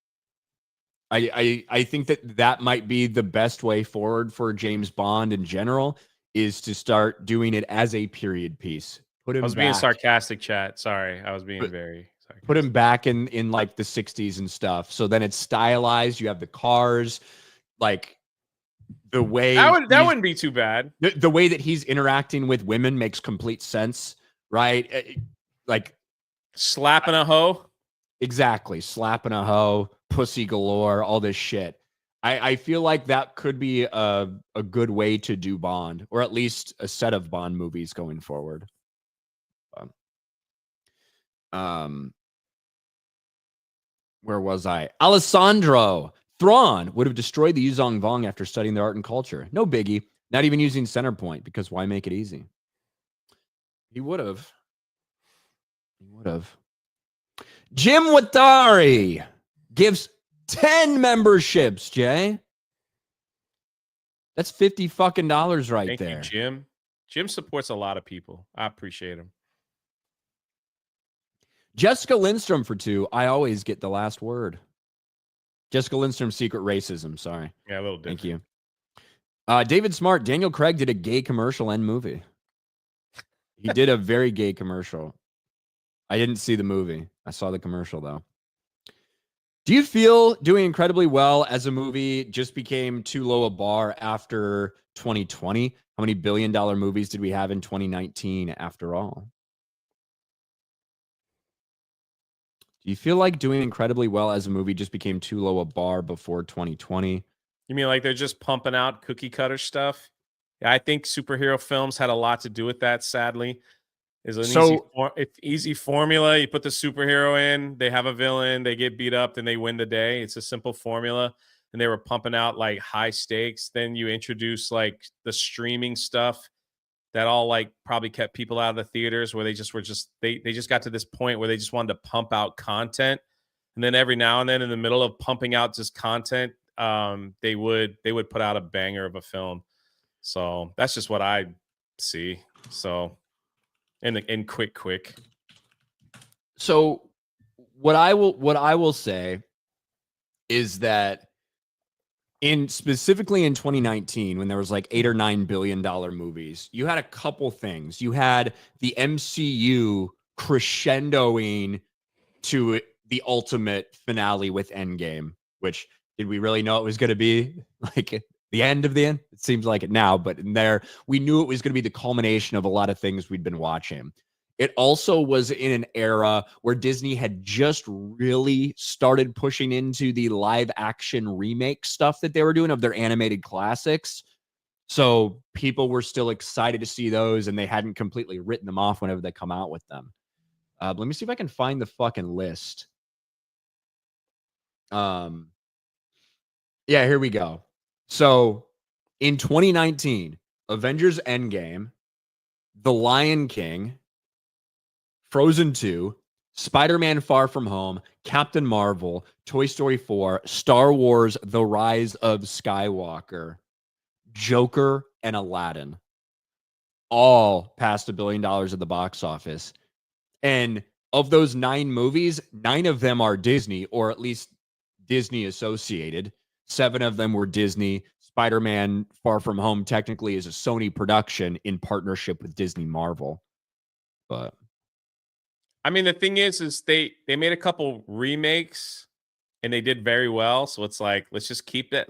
think that might be the best way forward for James Bond in general, is to start doing it as a period piece. Put him I was being sarcastic, chat. Sorry, I was being very sarcastic. Put him back in like the 60s and stuff. So then it's stylized. You have the cars, like the way that wouldn't be too bad. The way that he's interacting with women makes complete sense, right? Like slapping a hoe. Exactly. Slapping a hoe, pussy galore, all this shit. I feel like that could be a good way to do Bond, or at least a set of Bond movies going forward. Where was I? Alessandro Thrawn would have destroyed the Yuzong Vong after studying their art and culture. No biggie. Not even using Centerpoint, because why make it easy? He would have. He would have. Jim Watari gives 10 memberships, Jay. That's $50 fucking right Thank there. You, Jim. Jim supports a lot of people. I appreciate him. Jessica Lindstrom for 2. I always get the last word. Jessica Lindstrom, secret racism. Sorry. Yeah, a little different. Thank you. David Smart. Daniel Craig did a gay commercial and movie. He did a very gay commercial. I didn't see the movie. I saw the commercial, though. Do you feel doing incredibly well as a movie just became too low a bar after 2020? How many billion-dollar movies did we have in 2019 after all? Do you feel like doing incredibly well as a movie just became too low a bar before 2020? You mean like they're just pumping out cookie cutter stuff? Yeah, I think superhero films had a lot to do with that, sadly. It's an easy formula. You put the superhero in, they have a villain, they get beat up, then they win the day. It's a simple formula. And they were pumping out like high stakes. Then you introduce like the streaming stuff that all like probably kept people out of the theaters, where they just got to this point where they just wanted to pump out content. And then every now and then in the middle of pumping out just content, they would put out a banger of a film. So that's just what I see. So in quick. So what I will say is that specifically in 2019, when there was like $8 or $9 billion movies, you had a couple things. You had the MCU crescendoing to the ultimate finale with Endgame, which did we really know it was going to be like the end of the end? It seems like it now, but in there, we knew it was going to be the culmination of a lot of things we'd been watching. It also was in an era where Disney had just really started pushing into the live action remake stuff that they were doing of their animated classics. So people were still excited to see those, and they hadn't completely written them off whenever they come out with them. Let me see if I can find the fucking list. Yeah, here we go. So in 2019, Avengers Endgame, The Lion King, Frozen 2, Spider-Man Far From Home, Captain Marvel, Toy Story 4, Star Wars The Rise of Skywalker, Joker, and Aladdin. All passed $1 billion at the box office. And of those 9 movies, 9 of them are Disney, or at least Disney associated. 7 of them were Disney. Spider-Man Far From Home technically is a Sony production in partnership with Disney Marvel. But I mean, the thing is they made a couple remakes and they did very well. So it's like, let's keep it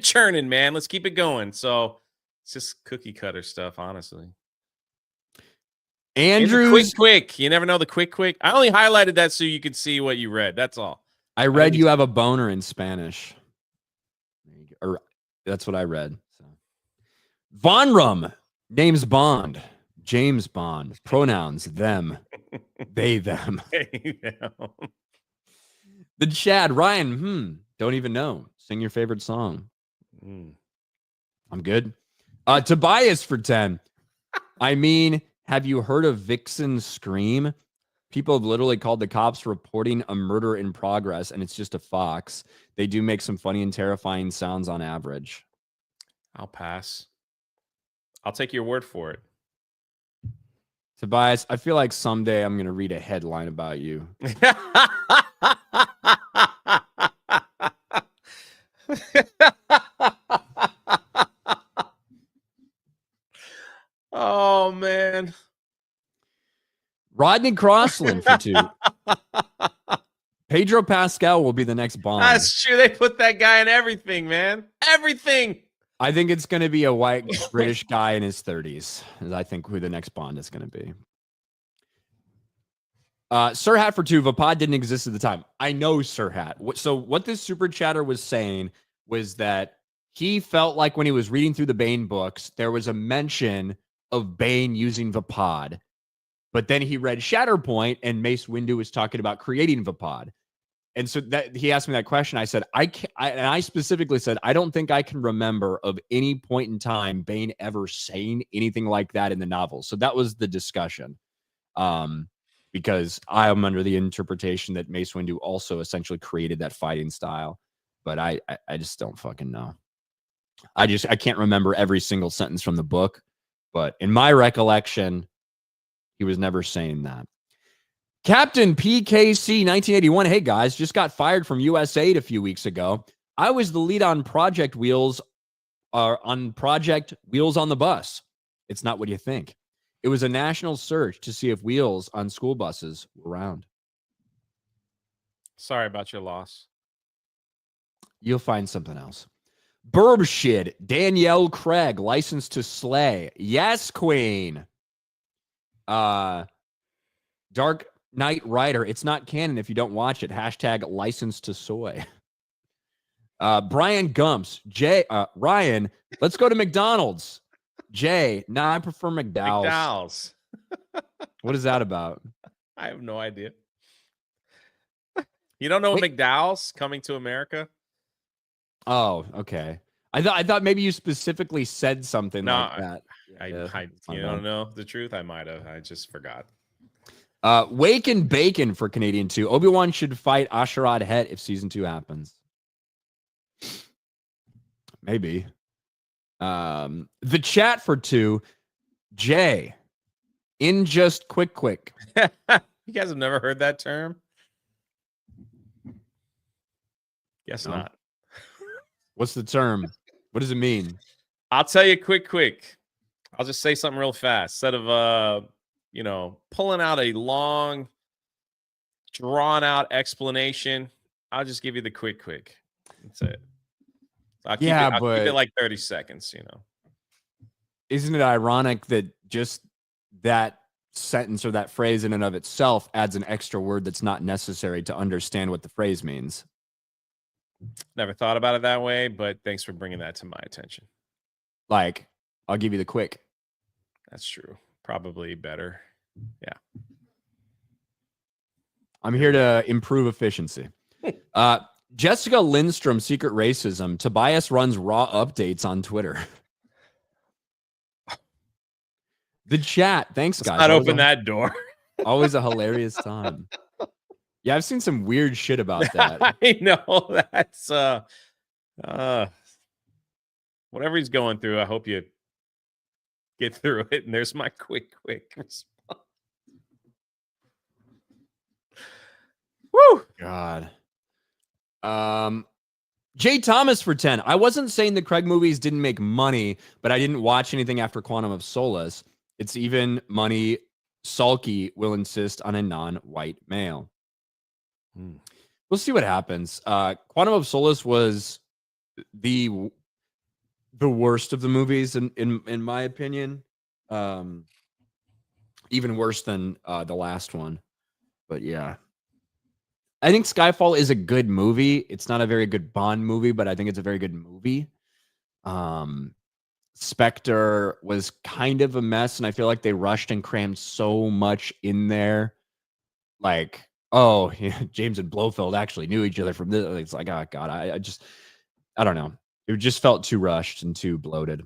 churning, man. Let's keep it going. So it's just cookie cutter stuff, honestly. Andrews, quick. You never know the quick. I only highlighted that so you could see what you read. That's all. I read you have a boner in Spanish. Or that's what I read. So. Von Rum names Bond. James Bond. Pronouns them. They, them. The Chad. Ryan. Don't even know. Sing your favorite song. I'm good. Tobias for 10. I mean, have you heard of Vixen Scream? People have literally called the cops reporting a murder in progress, and it's just a fox. They do make some funny and terrifying sounds on average. I'll pass. I'll take your word for it. Tobias, I feel like someday I'm going to read a headline about you. man. Rodney Crossland for 2. Pedro Pascal will be the next Bond. That's true. They put that guy in everything, man. Everything. I think it's going to be a white British guy in his 30s. Is I think who the next Bond is going to be. Sir Hat for 2. Vapod didn't exist at the time. I know Sir Hat. So what this super chatter was saying was that he felt like when he was reading through the Bane books, there was a mention of Bane using Vapod. But then he read Shatterpoint and Mace Windu was talking about creating Vapod. And so that he asked me that question. I said, I specifically said, I don't think I can remember of any point in time Bane ever saying anything like that in the novel. So that was the discussion. Because I am under the interpretation that Mace Windu also essentially created that fighting style. But I just don't fucking know. I can't remember every single sentence from the book. But in my recollection, he was never saying that. Captain PKC 1981. Hey guys, just got fired from USAID a few weeks ago. I was the lead on Project Wheels on the Bus. It's not what you think. It was a national search to see if wheels on school buses were around. Sorry about your loss. You'll find something else. Burb shit. Danielle Craig, licensed to slay. Yes, queen. Dark Knight Rider. It's not canon if you don't watch it. Hashtag licensed to soy. Brian Gumps. Ryan, let's go to McDonald's. Jay, I prefer McDowell's. McDowell's. What is that about? I have no idea. You don't know McDowell's coming to America? Oh, okay. I thought maybe you specifically said something like that. You don't know the truth? I might have. I just forgot. Wake and Bacon for Canadian 2. Obi-Wan should fight Asherad Het if season 2 happens. Maybe. The chat for 2. Jay. In just quick. You guys have never heard that term? Guess not. What's the term? What does it mean? I'll tell you quick. I'll just say something real fast. Instead of pulling out a long, drawn out explanation, I'll just give you the quick. That's it. I'll keep it like 30 seconds, Isn't it ironic that just that sentence or that phrase in and of itself adds an extra word that's not necessary to understand what the phrase means? Never thought about it that way, but thanks for bringing that to my attention. Like, I'll give you the quick. That's true. Probably better. Yeah. I'm here to improve efficiency. Jessica Lindstrom, Secret Racism. Tobias runs raw updates on Twitter. The chat. Thanks, guys. Let's not open that door. Always a hilarious time. Yeah, I've seen some weird shit about that. I know. That's whatever he's going through, I hope you get through it. And there's my quick response. Woo! God. Jay Thomas for 10. I wasn't saying the Craig movies didn't make money, but I didn't watch anything after Quantum of Solace. It's even money. Sulky will insist on a non-white male. We'll see what happens. Quantum of Solace was the worst of the movies in my opinion. Even worse than the last one. But yeah. I think Skyfall is a good movie. It's not a very good Bond movie, but I think it's a very good movie. Spectre was kind of a mess, and I feel like they rushed and crammed so much in there. Like, James and Blofeld actually knew each other from this. It's like, oh God, I don't know. It just felt too rushed and too bloated.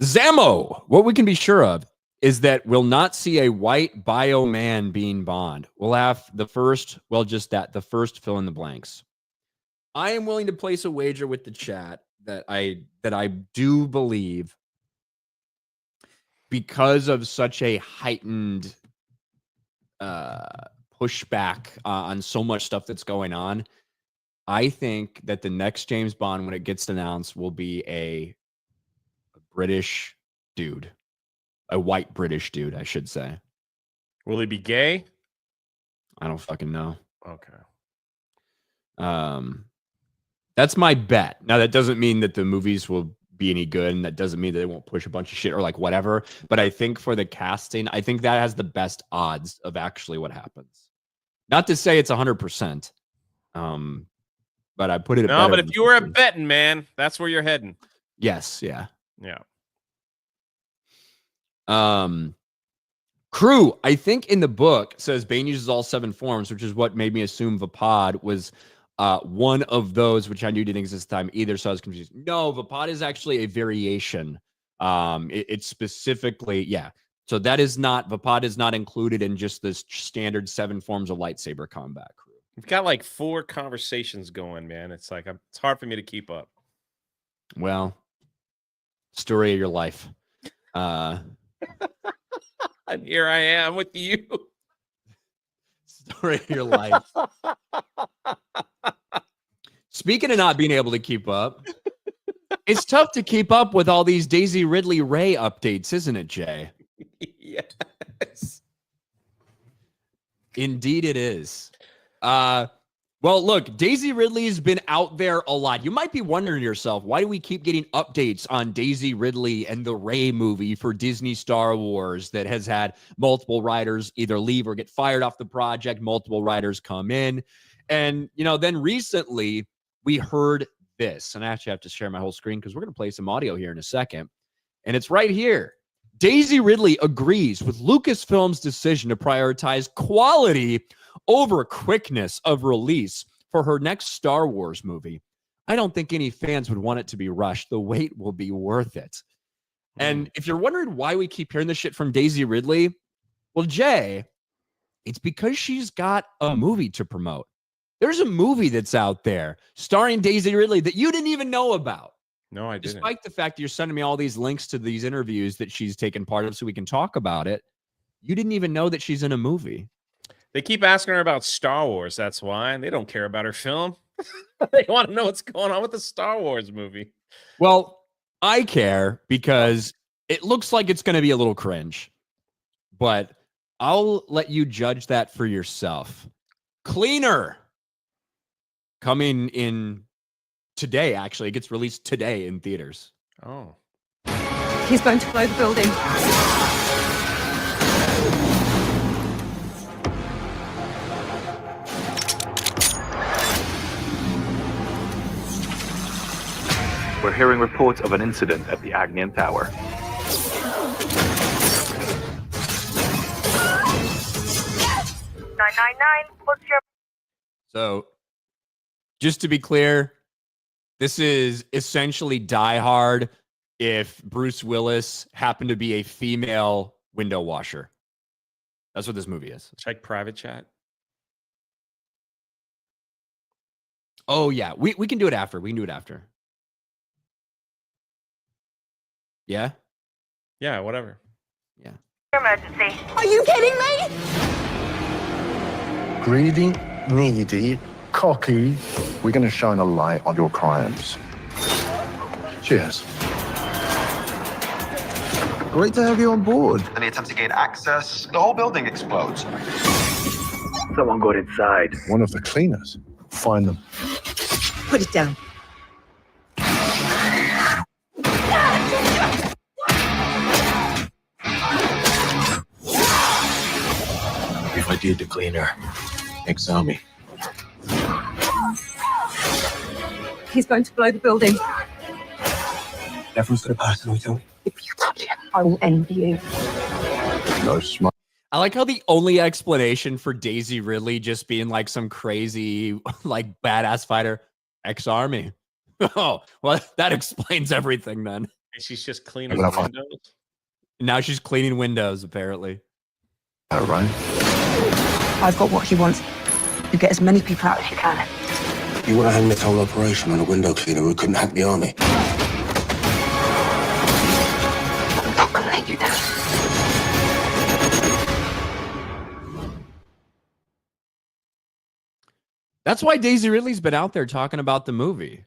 Zamo, what we can be sure of is that we'll not see a white bio man being Bond. We'll have the first fill in the blanks. I am willing to place a wager with the chat that I do believe, because of such a heightened pushback on so much stuff that's going on, I think that the next James Bond, when it gets announced, will be a British dude. A white British dude, I should say. Will he be gay? I don't fucking know. Okay. That's my bet. Now, that doesn't mean that the movies will be any good, and that doesn't mean that they won't push a bunch of shit or like whatever. But I think for the casting, I think that has the best odds of actually what happens. Not to say it's 100%. But I put it. No, but if you were a betting man, that's where you're heading. Yes. Yeah. Yeah. Crew, I think in the book says Bane uses all 7 forms, which is what made me assume Vapad was one of those, which I knew didn't exist at the time either. So I was confused. No, Vapad is actually a variation. It's specifically, yeah. So that is not, Vapad is not included in just this standard 7 forms of lightsaber combat, Crew. We've got like 4 conversations going, man. It's like, it's hard for me to keep up. Well, story of your life. And here I am with you. Story of your life. Speaking of not being able to keep up, it's tough to keep up with all these Daisy Ridley Ray updates, isn't it, Jay? Yes. Indeed it is. Well, look, Daisy Ridley's been out there a lot. You might be wondering to yourself, why do we keep getting updates on Daisy Ridley and the Rey movie for Disney Star Wars that has had multiple writers either leave or get fired off the project, multiple writers come in? And, then recently we heard this, and I actually have to share my whole screen because we're going to play some audio here in a second. And it's right here. Daisy Ridley agrees with Lucasfilm's decision to prioritize quality over quickness of release for her next Star Wars movie. I don't think any fans would want it to be rushed. The wait will be worth it. And if you're wondering why we keep hearing this shit from Daisy Ridley, well, Jay, it's because she's got a movie to promote. There's a movie that's out there starring Daisy Ridley that you didn't even know about. No, I didn't. Despite the fact that you're sending me all these links to these interviews that she's taken part of so we can talk about it, you didn't even know that she's in a movie. They keep asking her about Star Wars. That's why. They don't care about her film. They want to know what's going on with the Star Wars movie. Well, I care because it looks like it's going to be a little cringe, but I'll let you judge that for yourself. Cleaner coming in today, actually. It gets released today in theaters. Oh. He's going to blow the building. We're hearing reports of an incident at the Agnian Tower. 999, what's your... So, just to be clear, this is essentially Die Hard if Bruce Willis happened to be a female window washer. That's what this movie is. Check private chat. Oh, yeah. We can do it after. We can do it after. Yeah? Yeah, whatever. Yeah. Emergency. Are you kidding me? Greedy, needy, cocky. We're going to shine a light on your crimes. Cheers. Great to have you on board. Then he attempts to gain access. The whole building explodes. Someone got inside. One of the cleaners. Find them. Put it down. If I did the cleaner, exile me. He's going to blow the building. Everyone's got a personal tell me. If you touch him, I will end you. No smart. I like how the only explanation for Daisy Ridley just being like some crazy, like badass fighter, ex-army. Oh, well, that explains everything then. She's just cleaning Well, windows. Now she's cleaning windows, apparently. All right. I've got what he wants. You get as many people out as you can. You want to hang this whole operation on a window cleaner who couldn't hack the army? I'm not going to let you down. That's why Daisy Ridley's been out there talking about the movie.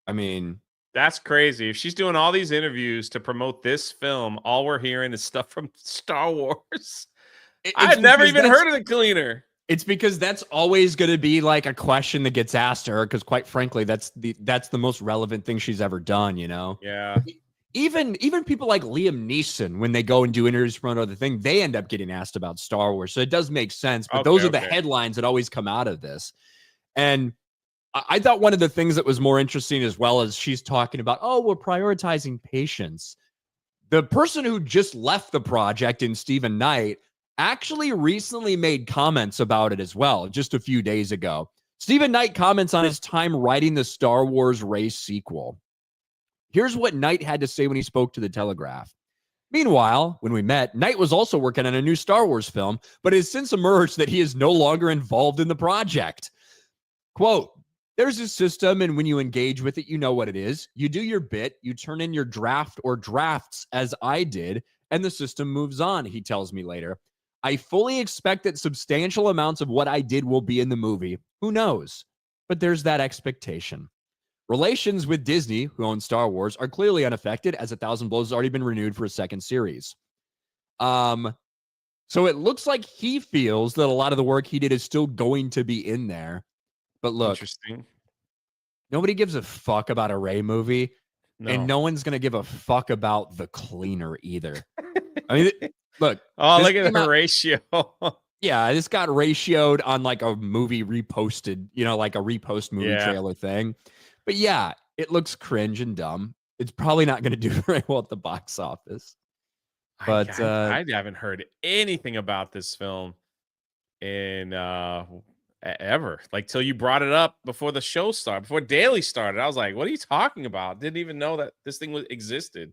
I mean, That's crazy. If she's doing all these interviews to promote this film, all we're hearing is stuff from Star Wars. I've never even heard of the cleaner. It's because that's always going to be like a question that gets asked to her. Because quite frankly, that's the most relevant thing she's ever done. You know? Yeah. Even people like Liam Neeson, when they go and do interviews for another thing, they end up getting asked about Star Wars. So it does make sense. But those are the headlines that always come out of this. And I thought one of the things that was more interesting, as well as she's talking about, oh, we're prioritizing patience. The person who just left the project in Stephen Knight actually recently made comments about it as well, just a few days ago. Stephen Knight comments on his time writing the Star Wars Race sequel. Here's what Knight had to say when he spoke to The Telegraph. Meanwhile, when we met, Knight was also working on a new Star Wars film, but it has since emerged that he is no longer involved in the project. Quote, there's a system, and when you engage with it, you know what it is. You do your bit, you turn in your draft or drafts, as I did, and the system moves on, he tells me later. I fully expect that substantial amounts of what I did will be in the movie. Who knows? But there's that expectation. Relations with Disney, who owns Star Wars, are clearly unaffected, as 1,000 Blows has already been renewed for a second series. So it looks like he feels that a lot of the work he did is still going to be in there. But look, interesting. Nobody gives a fuck about a Rey movie, and No. no one's going to give a fuck about The Cleaner either. I mean, look. Oh, look at the ratio. Yeah, this got ratioed on like a movie reposted, like a repost movie trailer thing. But yeah, it looks cringe and dumb. It's probably not going to do very well at the box office. But I haven't heard anything about this film in ever, like till you brought it up before the show started, before Daily started. I was like, what are you talking about? Didn't even know that this thing existed.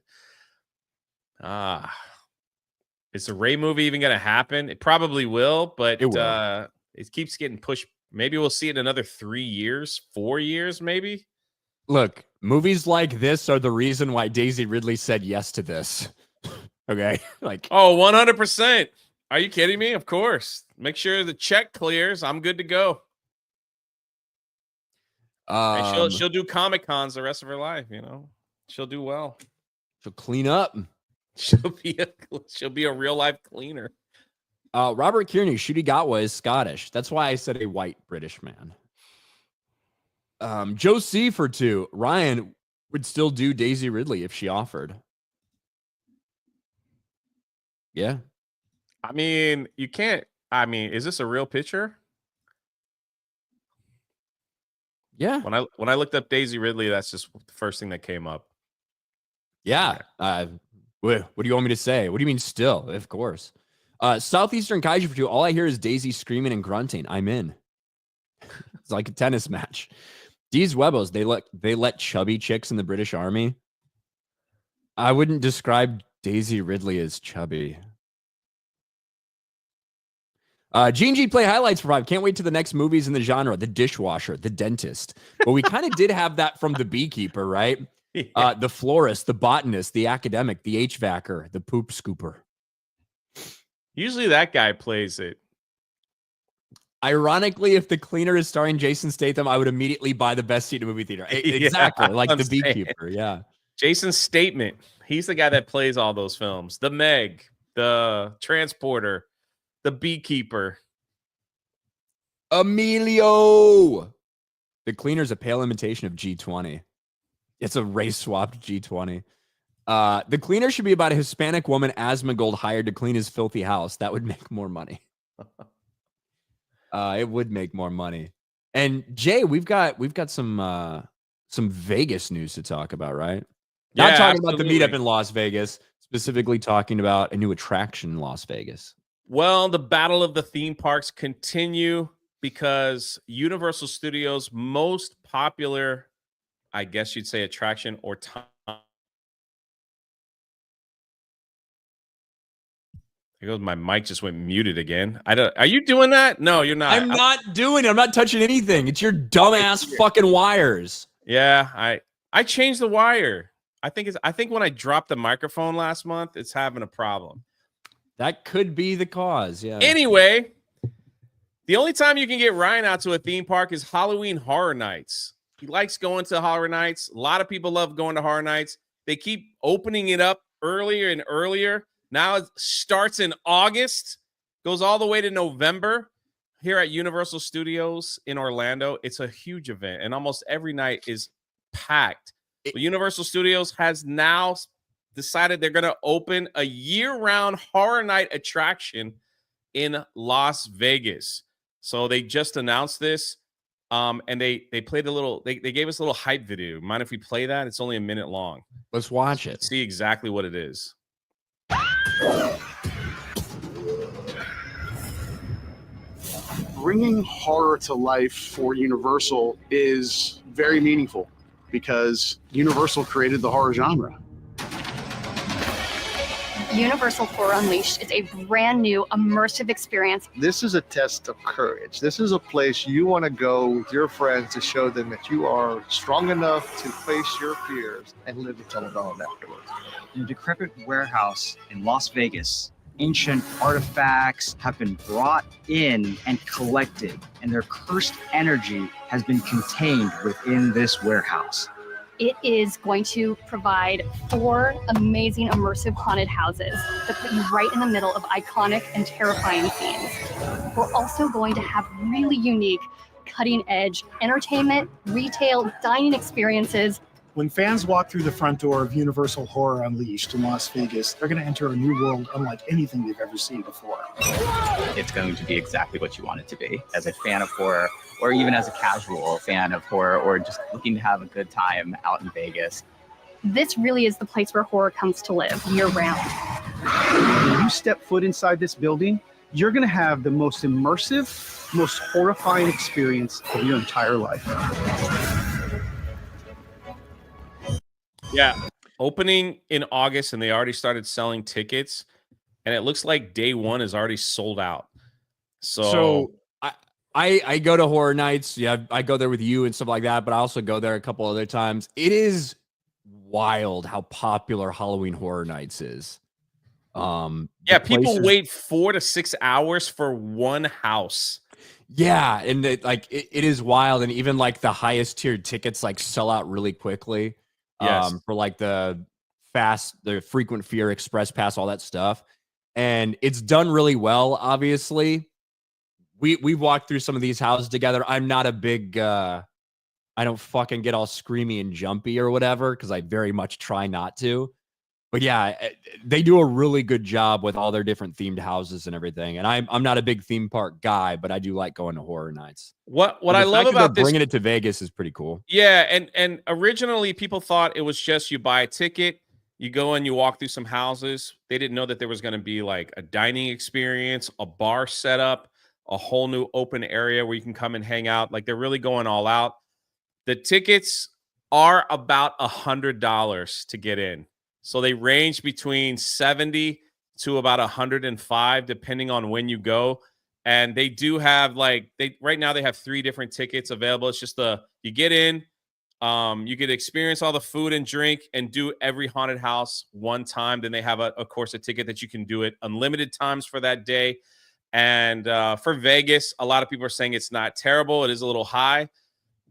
Is the Rey movie even going to happen? It probably will, but it keeps getting pushed. Maybe we'll see it in another 3 years, 4 years, maybe. Look, movies like this are the reason why Daisy Ridley said yes to this. Okay. Like, oh, 100%. Are you kidding me? Of course. Make sure the check clears. I'm good to go. And she'll do Comic Cons the rest of her life. She'll do well. She'll clean up. She'll be a real life cleaner. Robert Kearney, Ncuti Gatwa is Scottish. That's why I said a white British man. Joe C for 2. Ryan would still do Daisy Ridley if she offered. Yeah. I mean, you can't. I mean, is this a real picture? Yeah. When I looked up Daisy Ridley, that's just the first thing that came up. Yeah. What do you want me to say? What do you mean still? Of course. Southeastern Kaiju for 2. All I hear is Daisy screaming and grunting. I'm in. It's like a tennis match. These Webos, they let chubby chicks in the British Army. I wouldn't describe Daisy Ridley as chubby. G&G Play Highlights for 5. Can't wait to the next movies in the genre. The Dishwasher, The Dentist. But we kind of did have that from The Beekeeper, right? Yeah. The Florist, The Botanist, The Academic, The HVACer, The Poop Scooper. Usually that guy plays it. Ironically, if The Cleaner is starring Jason Statham, I would immediately buy the best seat in a movie theater. Exactly, like The Beekeeper, yeah. Jason Statham. He's the guy that plays all those films. The Meg, The Transporter, The Beekeeper. Emilio. The Cleaner's a pale imitation of G20. It's a race-swapped G20. The Cleaner should be about a Hispanic woman Asmongold hired to clean his filthy house. That would make more money. It would make more money. And Jay, we've got some Vegas news to talk about, right? Yeah, Not talking absolutely. about the meetup in Las Vegas, specifically talking about a new attraction in Las Vegas. Well, the battle of the theme parks continue because Universal Studios' most popular, I guess you'd say, attraction or time. There goes my mic just went muted again. Are you doing that? No, you're not. I'm not doing it. I'm not touching anything. It's your dumbass fucking wires. Yeah, I changed the wire. I think when I dropped the microphone last month, it's having a problem. That could be the cause, yeah. Anyway, the only time you can get Ryan out to a theme park is Halloween Horror Nights. He likes going to Horror Nights. A lot of people love going to Horror Nights. They keep opening it up earlier and earlier. Now it starts in August, goes all the way to November here at Universal Studios in Orlando. It's a huge event, and almost every night is packed. But Universal Studios has now decided they're going to open a year-round Horror Night attraction in Las Vegas. So they just announced this, and they played a little. They gave us a little hype video. Mind if we play that? It's only a minute long. Let's watch it. See exactly what it is. Bringing horror to life for Universal is very meaningful because Universal created the horror genre. Universal Horror Unleashed is a brand new immersive experience. This is a test of courage. This is a place you want to go with your friends to show them that you are strong enough to face your fears and live to tell it all afterwards. In a decrepit warehouse in Las Vegas, ancient artifacts have been brought in and collected, and their cursed energy has been contained within this warehouse. It is going to provide 4 amazing immersive haunted houses that put you right in the middle of iconic and terrifying scenes. We're also going to have really unique, cutting-edge entertainment, retail, dining experiences. When fans walk through the front door of Universal Horror Unleashed in Las Vegas, they're going to enter a new world unlike anything they've ever seen before. It's going to be exactly what you want it to be. As a fan of horror, or even as a casual fan of horror, or just looking to have a good time out in Vegas. This really is the place where horror comes to live year-round. When you step foot inside this building, you're going to have the most immersive, most horrifying experience of your entire life. Yeah, opening in August, and they already started selling tickets, and it looks like day one is already sold out. So I go to Horror Nights. Yeah, I go there with you and stuff like that, but I also go there a couple other times. It is wild how popular Halloween Horror Nights is. Yeah, people wait 4 to 6 hours for one house. Yeah, and it is wild, and even like the highest tiered tickets like sell out really quickly. Yes. For like the frequent fear express pass, all that stuff, and it's done really well. Obviously, we've walked through some of these houses together. I'm not a big I don't fucking get all screamy and jumpy or whatever, because I very much try not to. But yeah, they do a really good job with all their different themed houses and everything. And I'm not a big theme park guy, but I do like going to Horror Nights. What I love about this, bringing it to Vegas is pretty cool. Yeah, and originally people thought it was just you buy a ticket, you go and you walk through some houses. They didn't know that there was going to be like a dining experience, a bar setup, a whole new open area where you can come and hang out. Like they're really going all out. The tickets are about $100 to get in. So they range between 70 to about 105, depending on when you go. And they do have right now they have 3 different tickets available. It's just you get in, you get to experience all the food and drink and do every haunted house one time. Then they have of course a ticket that you can do it unlimited times for that day. And for Vegas, a lot of people are saying it's not terrible. It is a little high,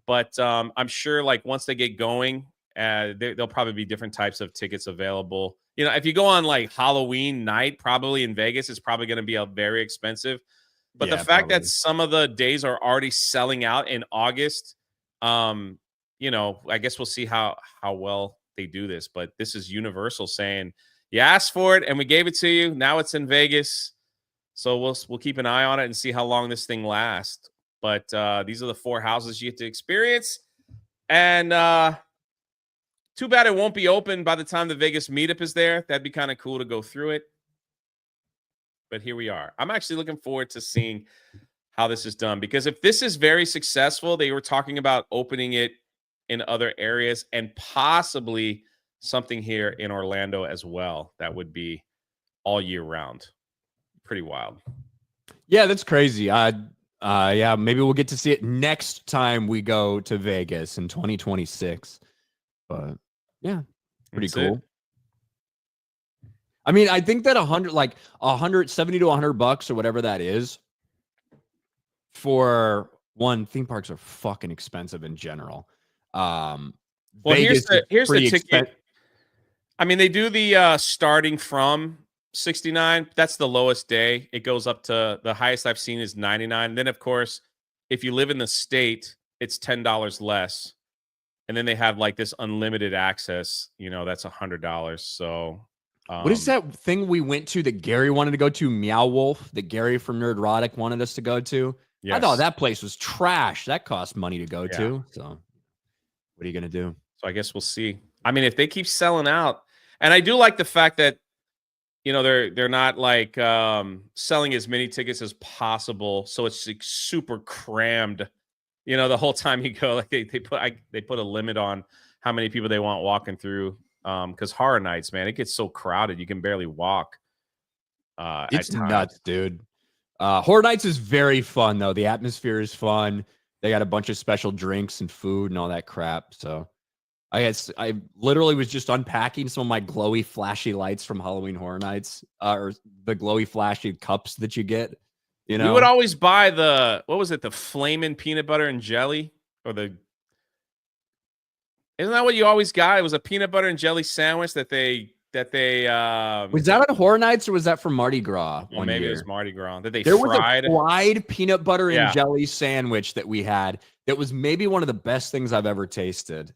but I'm sure like once they get going, there'll probably be different types of tickets available. You know, if you go on like Halloween night, probably in Vegas, it's probably going to be very expensive. But the fact that some of the days are already selling out in August, you know, I guess we'll see how well they do this. But this is Universal saying, you asked for it and we gave it to you. Now it's in Vegas. So we'll keep an eye on it and see how long this thing lasts. But these are the 4 houses you get to experience. And too bad it won't be open by the time the Vegas meetup is there. That'd be kind of cool to go through it. But here we are. I'm actually looking forward to seeing how this is done, because if this is very successful, they were talking about opening it in other areas and possibly something here in Orlando as well. That would be all year round. Pretty wild. Yeah, that's crazy. Yeah, maybe we'll get to see it next time we go to Vegas in 2026. But yeah, pretty cool. I mean, I think that 170 to $100 or whatever that is, for one, theme parks are fucking expensive in general. Well, Vegas here's the ticket. expen- I mean, they do the starting from 69. That's the lowest day. It goes up to the highest I've seen is 99. And then, of course, if you live in the state, it's $10 less. And then they have like this unlimited access. You know, that's $100. So, what is that thing we went to that Gary wanted to go to? Meow Wolf, that Gary from Nerdrotic wanted us to go to. Yes. I thought that place was trash. That cost money to go to. So, what are you gonna do? So I guess we'll see. I mean, if they keep selling out, and I do like the fact that, you know, they're not like selling as many tickets as possible, so it's like super crammed. You know, the whole time you go, like they put a limit on how many people they want walking through. Because Horror Nights, man, it gets so crowded you can barely walk. It's nuts, dude. Horror Nights is very fun though. The atmosphere is fun. They got a bunch of special drinks and food and all that crap. So I literally was just unpacking some of my glowy, flashy lights from Halloween Horror Nights, or the glowy, flashy cups that you get. You know, we would always buy the flamin' peanut butter and jelly, or isn't that what you always got? It was a peanut butter and jelly sandwich that they was that on Horror Nights or was that from Mardi Gras? Well, maybe it was Mardi Gras that there fried. Was a fried peanut butter and jelly sandwich that we had. That was maybe one of the best things I've ever tasted.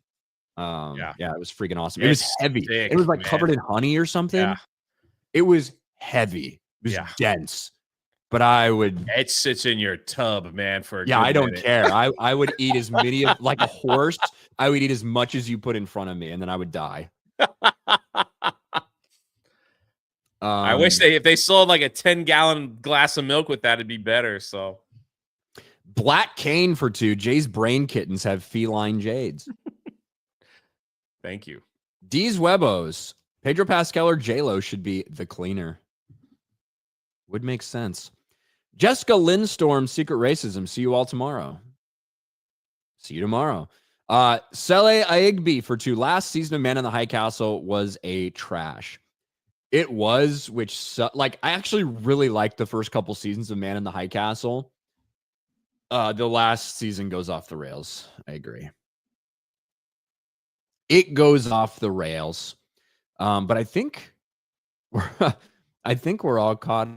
Yeah, it was freaking awesome. It was heavy. Thick, it was like covered in honey or something. Yeah. It was heavy. It was dense. But I would. It sits in your tub, man. For a I good don't minute. care. I would eat as many like a horse. I would eat as much as you put in front of me, and then I would die. I wish if they sold like a 10-gallon glass of milk with that, it'd be better. So, Black Cane for 2. Jay's brain kittens have feline jades. Thank you. D's Webos. Pedro Pascal or J-Lo should be the cleaner. Would make sense. Jessica Lindstorm, Secret Racism. See you all tomorrow. See you tomorrow. Sele Aigbe for 2. Last season of Man in the High Castle was a trash. It was, I actually really liked the first couple seasons of Man in the High Castle. The last season goes off the rails. I agree. It goes off the rails. But I think we're all caught.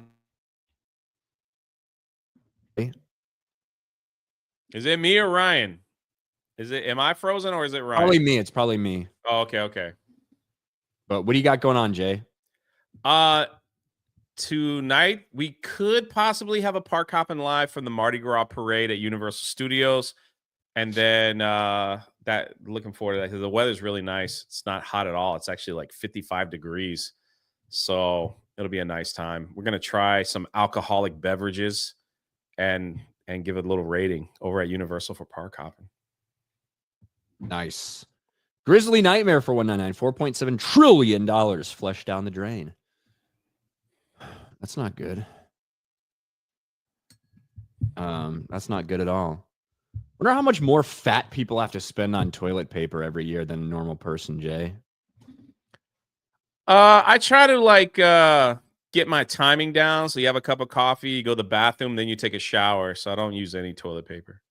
Is it me or Ryan? Am I frozen or is it Ryan? Probably me. It's probably me. Oh, okay. But what do you got going on, Jay? Tonight we could possibly have a Park Hoppin' Live from the Mardi Gras parade at Universal Studios, and then looking forward to that because the weather's really nice. It's not hot at all. It's actually like 55 degrees, so it'll be a nice time. We're gonna try some alcoholic beverages and give it a little rating over at Universal for Park Hopping. Nice. Grizzly Nightmare for 199. $4.7 trillion flushed down the drain. That's not good. That's not good at all. Wonder how much more fat people have to spend on toilet paper every year than a normal person, Jay. I try to get my timing down. So you have a cup of coffee, you go to the bathroom, then you take a shower. So I don't use any toilet paper.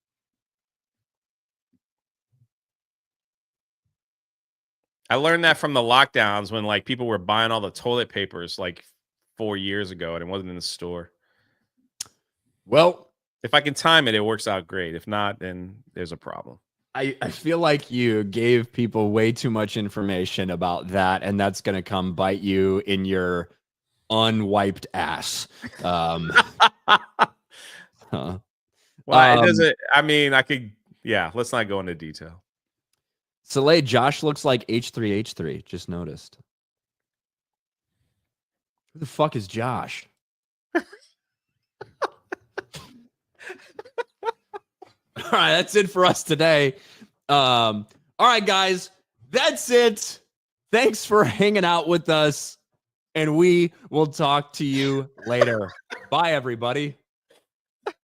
I learned that from the lockdowns when people were buying all the toilet papers 4 years ago and it wasn't in the store. Well, if I can time it, it works out great. If not, then there's a problem. I feel like you gave people way too much information about that, and that's going to come bite you in your unwiped ass. Well, it doesn't. I mean, I could. Yeah, let's not go into detail. Soleil, Josh looks like H3H3. Just noticed. Who the fuck is Josh? All right, that's it for us today. All right, guys, that's it. Thanks for hanging out with us, and we will talk to you later. Bye, everybody.